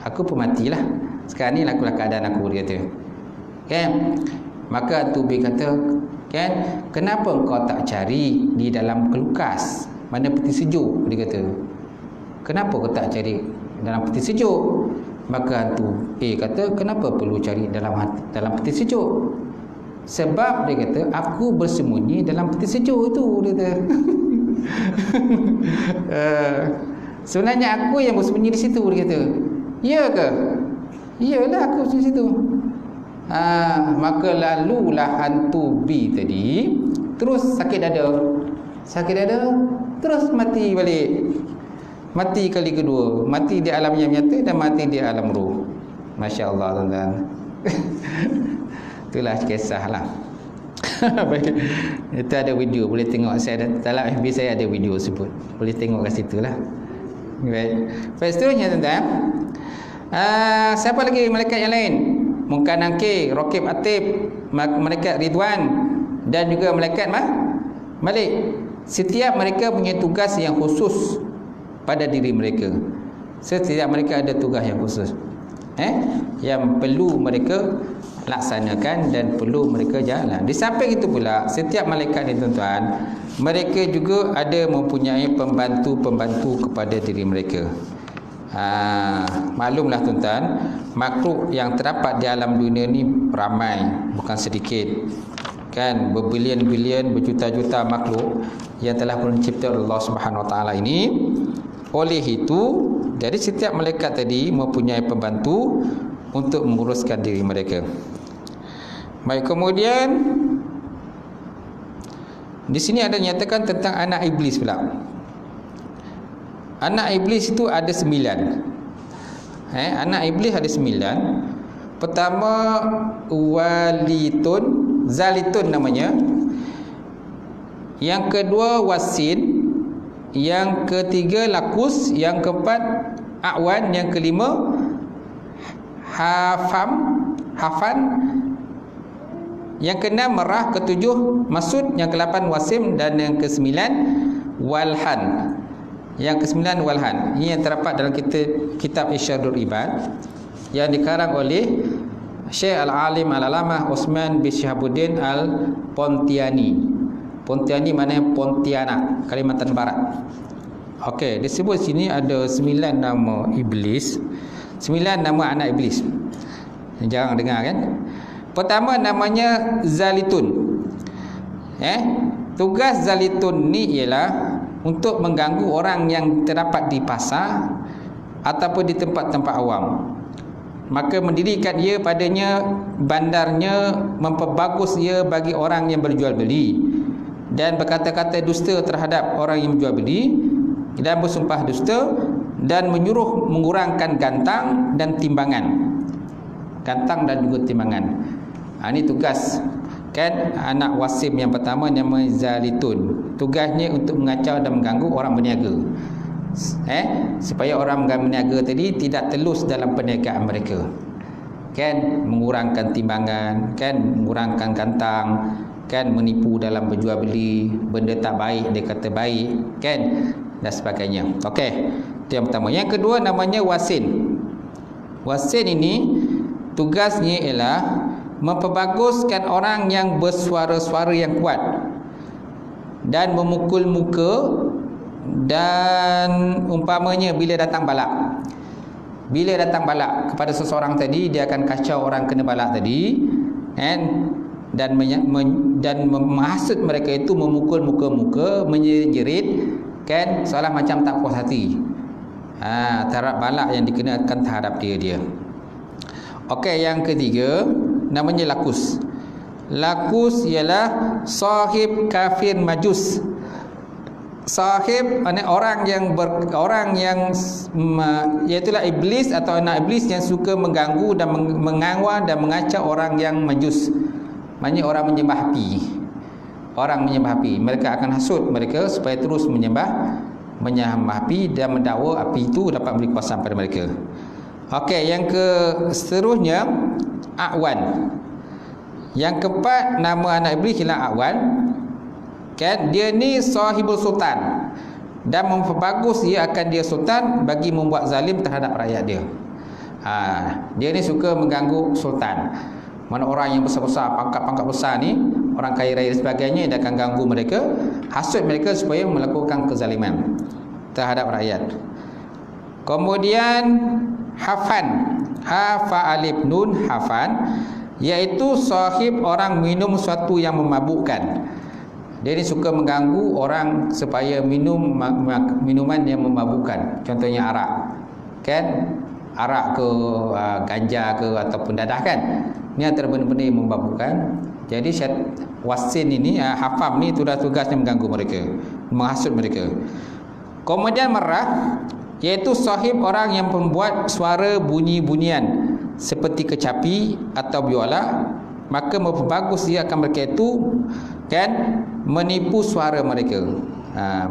Aku pun matilah. Sekarang ni lakulah keadaan aku, dia kata. Maka hantu B kata, kenapa kau tak cari di dalam kelukas, mana peti sejuk, dia kata. Kenapa kau tak cari dalam peti sejuk? Maka hantu A kata, kenapa perlu cari dalam peti sejuk? Sebab dia kata, aku bersembunyi dalam peti sejuk tu, dia kata. Sebenarnya aku yang bersembunyi di situ, dia kata. Ya ke? Iyalah, aku di situ. Maka lalulah hantu B tadi terus sakit dada, terus mati balik. Mati kali kedua, mati di alam yang nyata dan mati di alam roh. Masya Allah, tuan-tuan. Itulah kisah lah. Itu ada video, boleh tengok. Saya ada dalam FB, saya ada video sebut, boleh tengok kat situ lah. Baik. Seterusnya, tuan-tuan, siapa lagi malaikat yang lain? Munkar Nakir, Raqib Atid, malaikat Ridwan dan juga malaikat Malik. Setiap mereka punya tugas yang khusus pada diri mereka. Setiap mereka ada tugas yang khusus yang perlu mereka laksanakan dan perlu mereka jalan. Di samping itu pula, setiap malaikat ni, tuan-tuan, mereka juga ada mempunyai pembantu-pembantu kepada diri mereka. Maklumlah, tuan-tuan, makhluk yang terdapat di alam dunia ni ramai, bukan sedikit. Kan, berbilion-bilion, berjuta-juta makhluk yang telah pun dicipta oleh Allah Subhanahu Wa Taala ini. Oleh itu, jadi setiap malaikat tadi mempunyai pembantu untuk menguruskan diri mereka. Baik, kemudian di sini ada nyatakan tentang anak iblis pula. Anak iblis itu ada 9. Anak iblis ada 9. Pertama, Walitun, Zalitun namanya. Yang kedua wasin. Yang ketiga lakus. Yang keempat a'wan. Yang kelima hafan. Yang keenam merah. Ketujuh masud. Yang ke-8 wasim. Dan yang ke-9 walhan. Yang ke-9 walhan. Ini yang terdapat dalam kitab Irsyadul Ibad yang dikarang oleh Syekh Al-Alim Al-Alamah Osman bin Syihabuddin Al-Pontiani. Pontiani maknanya Pontianak, Kalimantan Barat. Okey, disebut sini ada 9 nama iblis, 9 nama anak iblis. Jarang dengar kan? Pertama namanya Zalitun. Tugas Zalitun ni ialah untuk mengganggu orang yang terdapat di pasar ataupun di tempat-tempat awam. Maka mendirikan ia padanya bandarnya, memperbagus ia bagi orang yang berjual beli, dan berkata-kata dusta terhadap orang yang berjual beli, dan bersumpah dusta, dan menyuruh mengurangkan gantang dan timbangan. Gantang dan juga timbangan. Ini tugas kan anak wasim yang pertama nama Zalitun. Tugasnya untuk mengacau dan mengganggu orang berniaga. Supaya orang berniaga tadi tidak telus dalam perniagaan mereka. Kan mengurangkan timbangan, kan mengurangkan gantang, kan menipu dalam berjual beli, benda tak baik dia kata baik, kan, dan sebagainya. Okey, itu yang pertama. Yang kedua namanya wasin. Wasin ini tugasnya ialah memperbaguskan orang yang bersuara-suara yang kuat dan memukul muka. Dan umpamanya bila datang balak kepada seseorang tadi, dia akan kacau orang kena balak tadi, kan, dan menghasut mereka itu, memukul muka-muka, menjerit, kan, seolah macam tak puas hati terhadap balak yang dikenakan terhadap dia. Okey, yang ketiga namanya lakus. Lakus ialah sahib kafir majus. Sahib maknanya orang yang iaitulah iblis atau anak iblis yang suka mengganggu dan mengawal dan mengacau orang yang majus. Maknanya orang menyembah api. Orang menyembah api, mereka akan hasut mereka supaya terus menyembah api dan mendakwa api itu dapat memberi kuasa pada mereka. Okey, yang seterusnya a'wan. Yang keempat nama anak iblis ialah a'wan. Kan, dia ni sahibul sultan dan memperbagus ia akan dia sultan bagi membuat zalim terhadap rakyat dia. Dia ni suka mengganggu sultan. Mana orang yang besar-besar, pangkat-pangkat besar ni, orang kaya raya dan sebagainya, dia akan ganggu mereka, hasut mereka supaya melakukan kezaliman terhadap rakyat. Kemudian hafan, hafa alif nun hafan, iaitu sahib orang minum sesuatu yang memabukkan. Dia ni suka mengganggu orang supaya minum minuman yang memabukkan. Contohnya arak. Kan? Arak ke ganja ke ataupun dadah kan. Ni antara benda-benda yang memabukkan. Jadi wasin ini, hafam ni tugasnya mengganggu mereka, menghasut mereka. Kemudian merah, iaitu sahib orang yang membuat suara bunyi-bunyian seperti kecapi atau biola, maka memperbagus dia akan mereka itu, kan, menipu suara mereka.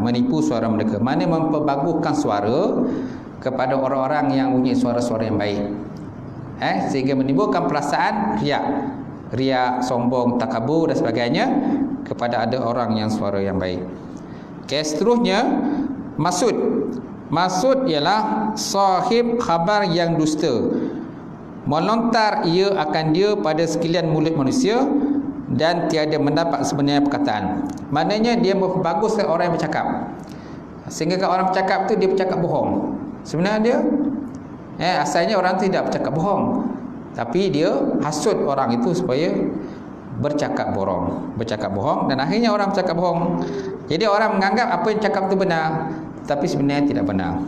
Menipu suara mereka. Mana memperbaguskan suara kepada orang-orang yang punya suara-suara yang baik. Sehingga menimbulkan perasaan riak, sombong, takabur dan sebagainya kepada ada orang yang suara yang baik. Okay, seterusnya masud. Masud ialah sahib khabar yang dusta. Melontar ia akan dia pada sekalian mulut manusia dan tiada mendapat sebenarnya perkataan. Maknanya dia membaguskan orang yang bercakap. Sehingga kalau orang bercakap tu dia bercakap bohong. Sebenarnya dia asalnya orang tidak bercakap bohong, tapi dia hasut orang itu supaya bercakap bohong, dan akhirnya orang bercakap bohong. Jadi orang menganggap apa yang cakap itu benar, tapi sebenarnya tidak benar.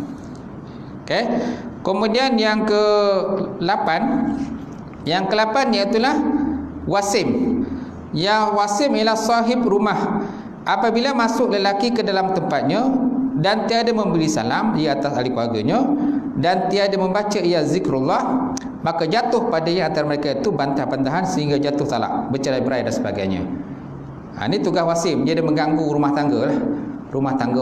Okey. Kemudian yang ke-8, iaitulah wasim. Yang wasim ialah sahib rumah. Apabila masuk lelaki ke dalam tempatnya dan tiada memberi salam di atas ahli keluarganya dan tiada membaca ia zikrullah, maka jatuh padanya antara mereka itu bantah-bantahan sehingga jatuh talak, bercerai-berai dan sebagainya. Ini tugas wasim. Dia ada mengganggu rumah tangga lah. Rumah tangga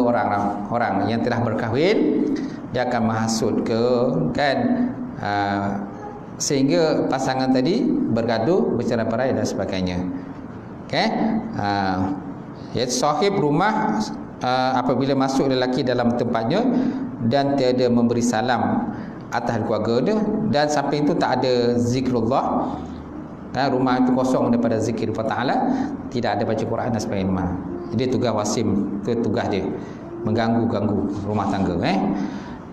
orang yang telah berkahwin, dia akan menghasut ke kan, sehingga pasangan tadi bergaduh, bercerai-berai dan sebagainya. Okey. Ya, sahib rumah apabila masuk lelaki dalam tempatnya dan tiada memberi salam atas keluarga dia, dan samping itu tak ada zikrullah, rumah itu kosong daripada zikir Allah Ta'ala, tidak ada baca Quran dan sebagainya. Jadi tugas wasim, itu tugas dia, mengganggu-ganggu rumah tangga.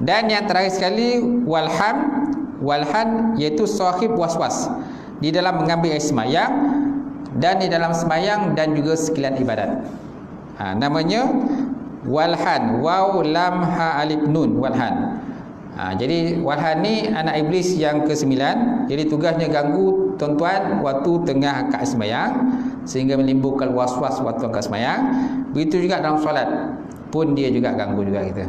Dan yang terakhir sekali, walhan, iaitu sahib waswas di dalam mengambil air semayang dan di dalam semayang dan juga sekalian ibadat. Namanya walhan, waw lam ha alif nun, walhan. Jadi walhan ni anak iblis yang ke-9. Jadi tugasnya ganggu tuan-tuan waktu tengah akad sembahyang sehingga menimbulkan was-was waktu akad sembahyang. Begitu juga dalam solat pun dia juga ganggu juga kita.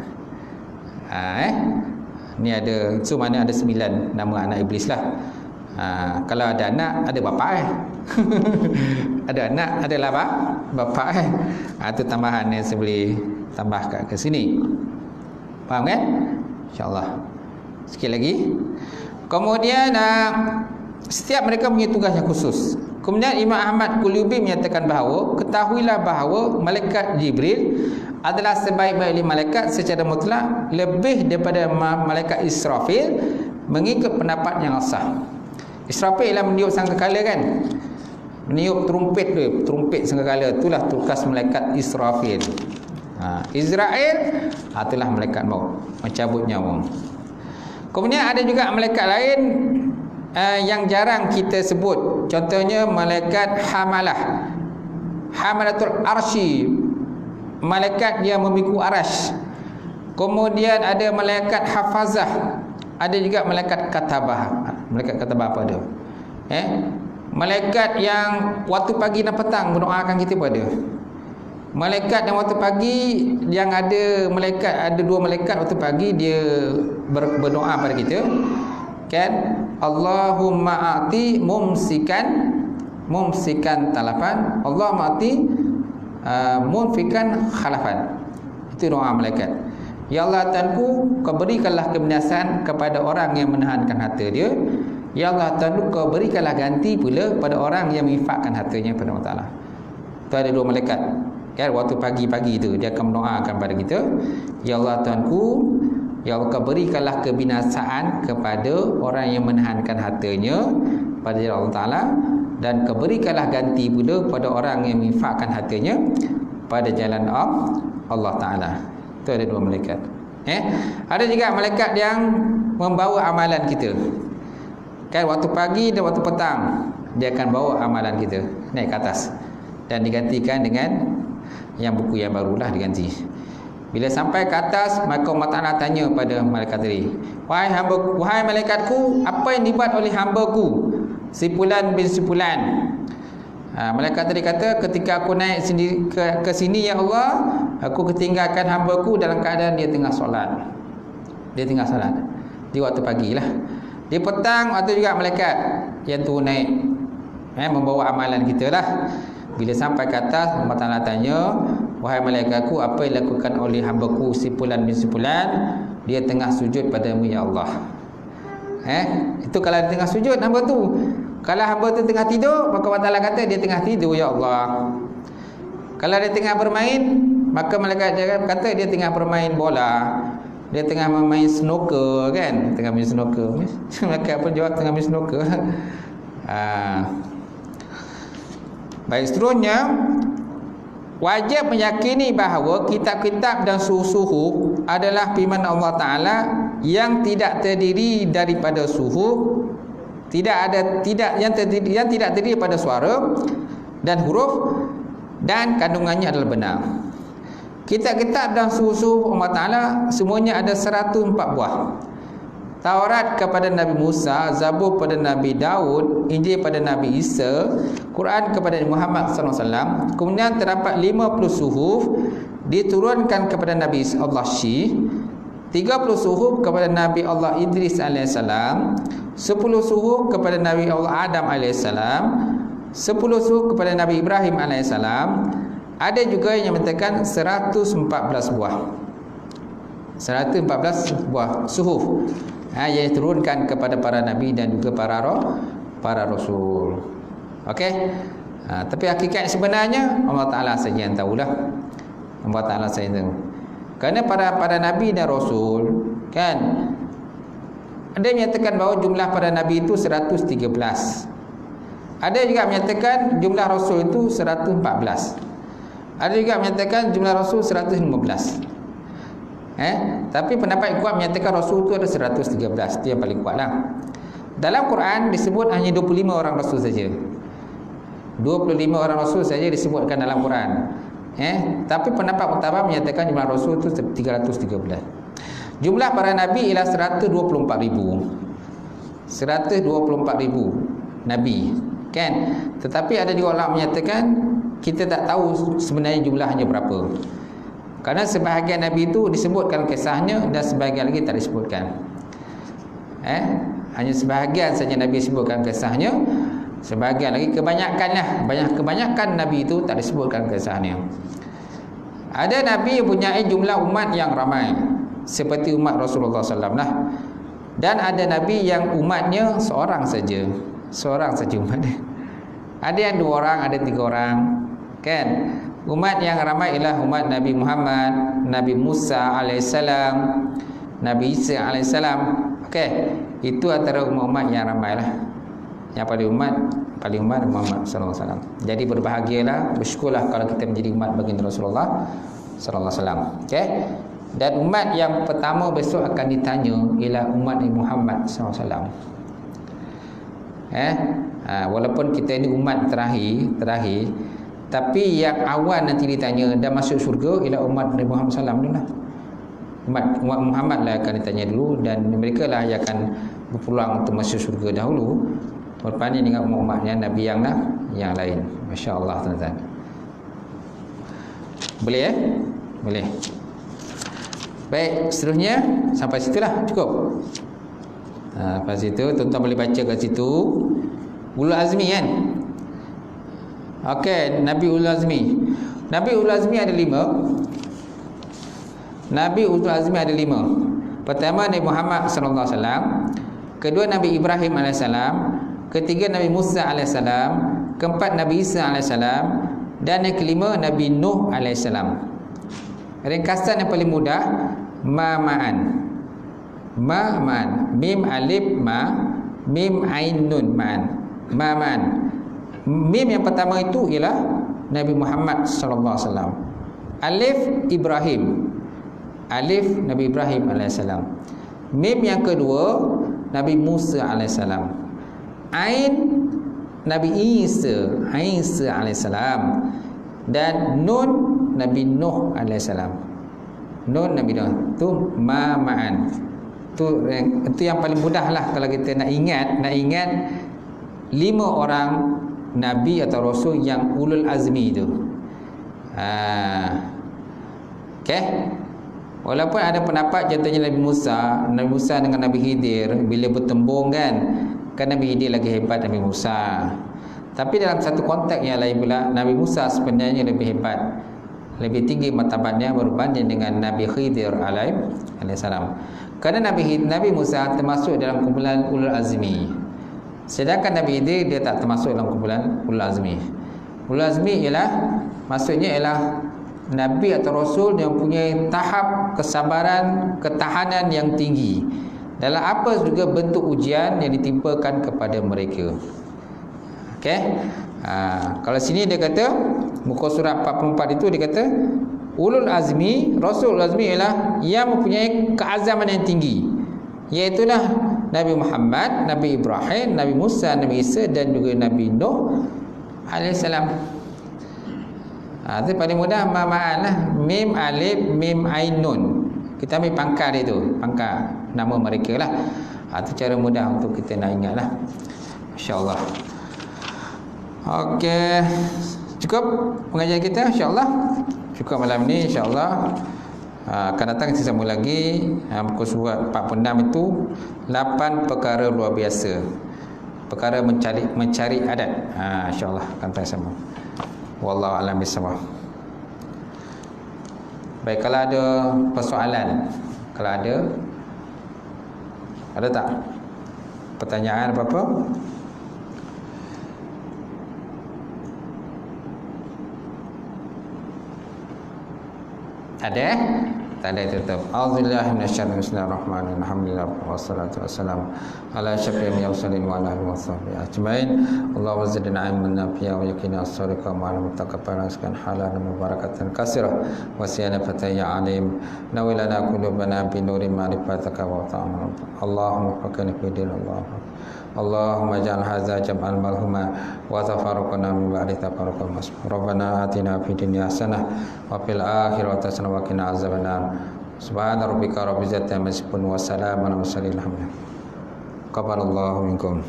Ni ada, so mana ada 9 nama anak iblis lah. Kalau ada anak, ada bapa ada anak, adalah bapa itu tambahan yang saya boleh tambah ke sini. Faham kan? InsyaAllah. Sikit lagi. Kemudian setiap mereka punya tugas yang khusus. Kemudian Imam Ahmad Qulubi menyatakan bahawa ketahuilah bahawa malaikat Jibril adalah sebaik-baik malaikat secara mutlak, lebih daripada malaikat Israfil, mengikut pendapat yang sah. Israfil ialah meniup sangkakala kan, meniup trumpet sangkakala, itulah tugas malaikat Israfil. Israel itulah malaikat maut, mencabut nyawa. Kemudian ada juga malaikat lain yang jarang kita sebut. Contohnya malaikat hamalah, hamalatul arsy, malaikat yang memikul arasy. Kemudian ada malaikat hafazah, ada juga malaikat katabah. Malaikat katabah apa dia? Malaikat yang waktu pagi dan petang mendoakan kita pada. Malaikat yang waktu pagi, yang ada malaikat, ada 2 malaikat waktu pagi dia berdoa pada kita kan, Allahumma a'ti mumsikan talafan, Allahumma a'ti munfikan khalafan. Itu doa malaikat. Ya Allah Tuhanku, kau berikanlah kebinasan kepada orang yang menahankan harta dia. Ya Allah Tuhanku, kau berikanlah ganti pula pada orang yang menginfakkan hartanya pada Allah Ta'ala. Itu ada 2 malaikat kan, waktu pagi-pagi tu dia akan mendoakan pada kita, ya Allah Tuhanku, ya Allah, kau berikanlah kebinasaan kepada orang yang menahankan hartanya pada jalan Allah Ta'ala, dan kau berikanlah ganti pula pada orang yang menginfakkan hartanya pada jalan Allah Ta'ala. Itu ada 2 malaikat. Ada juga malaikat yang membawa amalan kita kan, waktu pagi dan waktu petang dia akan bawa amalan kita naik ke atas dan digantikan dengan yang buku yang barulah diganti. Bila sampai ke atas, maka Allah Ta'ala tanya pada malaikat tadi, wahai malaikatku, apa yang dibuat oleh hamba-Ku si fulan bin si fulan? Malaikat tadi kata, ketika aku naik ke sini ya Allah, aku ketinggalkan hamba-Ku dalam keadaan dia tengah solat. Dia tengah solat di waktu pagi lah. Di petang waktu juga malaikat yang tu naik membawa amalan kita lah. Bila sampai ke atas, Allah Ta'ala tanya, wahai malaikatku, apa yang dilakukan oleh hamba-Ku si fulan bin si fulan? Dia tengah sujud padamu ya Allah. Itu kalau dia tengah sujud hamba tu. Kalau hamba tu tengah tidur, maka Allah Ta'ala kata dia tengah tidur ya Allah. Kalau dia tengah bermain, maka malaikat kata dia tengah bermain bola, dia tengah bermain snooker kan, tengah main snooker. Malaikat pun jawab tengah main snooker. Baik, seterusnya wajib meyakini bahawa kitab-kitab dan suhu-suhu adalah firman Allah Ta'ala yang tidak terdiri daripada suhu, yang tidak terdiri daripada suara dan huruf, dan kandungannya adalah benar. Kitab-kitab dan suhu-suhu Allah Ta'ala semuanya ada 104 buah. Taurat kepada Nabi Musa, Zabur pada Nabi Daud, Injil pada Nabi Isa, Quran kepada Muhammad SAW. Kemudian terdapat 50 suhuf diturunkan kepada Nabi Allah Syih. 30 suhuf kepada Nabi Allah Idris alaihissalam, 10 suhuf kepada Nabi Allah Adam alaihissalam, 10 suhuf kepada Nabi Ibrahim alaihissalam. Ada juga yang menyatakan 114 buah. 114 buah suhuf yang diturunkan kepada para nabi dan juga para rasul. Okey. Tapi hakikat sebenarnya Allah Taala saja yang tahulah. Allah Taala saja yang tahu. Kerana para nabi dan rasul kan, ada yang menyatakan bahawa jumlah para nabi itu 113. Ada juga menyatakan jumlah rasul itu 114. Ada juga menyatakan jumlah rasul 115. Tapi pendapat kuat menyatakan rasul itu ada 113. Itu yang paling kuatlah. Dalam Quran disebut hanya 25 orang rasul saja. 25 orang rasul saja disebutkan dalam Quran. Tapi pendapat utama menyatakan jumlah rasul itu 313. Jumlah para nabi ialah 124,000. 124,000 nabi, kan? Tetapi ada juga ulama menyatakan kita tak tahu sebenarnya jumlahnya berapa. Kerana sebahagian nabi itu disebutkan kisahnya dan sebahagian lagi tak disebutkan. Hanya sebahagian saja nabi disebutkan kisahnya, sebahagian lagi kebanyakan nabi itu tak disebutkan kisahnya. Ada nabi yang punya jumlah umat yang ramai seperti umat Rasulullah SAW lah. Dan ada nabi yang umatnya seorang saja umatnya. Ada yang 2 orang, ada 3 orang, kan? Umat yang ramai ialah umat Nabi Muhammad, Nabi Musa alaihissalam, Nabi Isa alaihissalam. Okey, itu antara umat yang ramailah. Yang paling umat Muhammad sallallahu alaihi wasallam. Jadi berbahagialah, bersyukurlah kalau kita menjadi umat baginda Rasulullah sallallahu alaihi wasallam. Okey? Dan umat yang pertama besok akan ditanya ialah umat Nabi Muhammad sallallahu alaihi wasallam. Walaupun kita ini umat terakhir, tapi yang awal nanti ditanya dan masuk syurga ialah umat Nabi Muhammad sallallahu alaihi wasallam. Umat Muhammad lah akan ditanya dulu, dan mereka lah yang akan berpeluang untuk masuk syurga dahulu berbanding dengan umat-umatnya Nabi yang lain. Masya-Allah tuan-tuan. Boleh Boleh. Baik, seterusnya sampai situlah cukup. Lepas itu tuan-tuan boleh baca kat situ Ulul Azmi kan. Okey, Nabi Ulul Azmi. Nabi Ulul Azmi ada 5. Nabi Ulul Azmi ada 5. Pertama Nabi Muhammad sallallahu alaihi wasallam, kedua Nabi Ibrahim alaihissalam, ketiga Nabi Musa alaihissalam, keempat Nabi Isa alaihissalam, dan yang kelima Nabi Nuh alaihissalam. Ringkasan yang paling mudah, ma'an. Mim alif ma, mim ain nun ma'an. Ma'an. Mim yang pertama itu ialah Nabi Muhammad sallallahu alaihi wasallam. Alif Ibrahim. Alif Nabi Ibrahim alaihissalam. Mim yang kedua Nabi Musa alaihissalam. Ain Nabi Isa alaihissalam. Dan nun Nabi Nuh alaihissalam. Nun Nabi Nuh. Tu ma'an. Itu yang paling mudah lah kalau kita nak ingat 5 orang Nabi atau Rasul yang ulul azmi itu. Okay. Walaupun ada pendapat contohnya Nabi Musa dengan Nabi Khidir bila bertembung kan Nabi Khidir lagi hebat Nabi Musa. Tapi dalam satu konteks yang lain pula, Nabi Musa sebenarnya lebih hebat, lebih tinggi martabatnya berbanding dengan Nabi Khidir alaihissalam. Kerana Nabi Musa termasuk dalam kumpulan ulul azmi, sedangkan Nabi Khidir dia tak termasuk dalam kumpulan ulul azmi. Ulul azmi maksudnya ialah Nabi atau Rasul yang punya tahap kesabaran, ketahanan yang tinggi dalam apa juga bentuk ujian yang ditimpakan kepada mereka. Okey. Kalau sini dia kata muka surat 44 itu dia kata ulul azmi, Rasul azmi ialah yang mempunyai keazaman yang tinggi, iaitulah Nabi Muhammad, Nabi Ibrahim, Nabi Musa, Nabi Isa dan juga Nabi Nuh alaihissalam. Itu paling mudah ma'an lah. Mim alif mim ain nun. Kita ambil pangkal dia tu, pangkal nama mereka lah. Itu cara mudah untuk kita nak ingat lah. InsyaAllah. Okey, cukup pengajian kita insyaAllah. Cukup malam ni insyaAllah. Akan datang kita sambung lagi. Muka surat 46 itu 8 perkara luar biasa. Perkara mencari adat. InsyaAllah akan datang sambung. Wallahu a'lam bishawab. Baik, kalau ada persoalan, kalau ada tak pertanyaan apa-apa? Ada? Tak ada, tutup. A'udzubillahi minasyaitonir rajim. Bismillahirrahmanirrahim. Alhamdulillah wassalatu wassalamu ala asyrafil mursalin wa ala alihi washabbihi ajmain. Allahumma zidna ilman nafi'a wa yaqina as-sadiqa ma'al mutaqabbal rizqan halalan mubarakatan katsirah wa siyana fataya alim. Nawilana qulubana bi nuri ma'rifatika wa ta'ala. Allahumma fakana fi din Allah. Allahumma ja'al hadza jam'an marhuma wa tafarraqna min ba'di tafarruqan masbur. Rabbana atina fid dunya hasanah wa fil akhirati hasanah wa qina azabannar. Subhana rabbika rabbil izzati amma yasifun wa salamun alal mursalin. Qabalallahu minkum.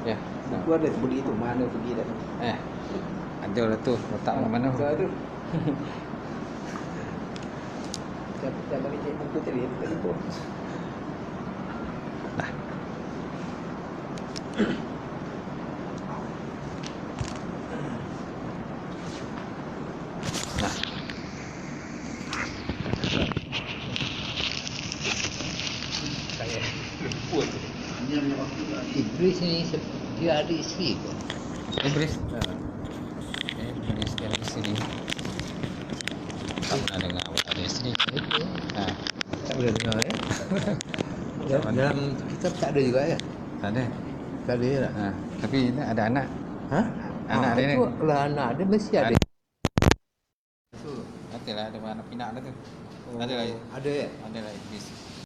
Ya, Gua ada begitu mana pergi dah. ada lah tu, letak mana? Ada. Siapa balik cek buku tadi telefon. Nah. Nah. Saya lupa. Iblis ni dia ada isteri ke? Iblis. Iblis dia ada isteri. Tak pernah dengar ada isteri. Tak boleh dengar Dalam kitab tak ada juga ya? Tak ada. Tak ada lah. Tapi ada anak. Ha? Anak dia ni. Itu lah anak dia mesti ada. Ada lah, ada anak pinak dah tu. Ada lah. Ada ya? Ada lah Iblis.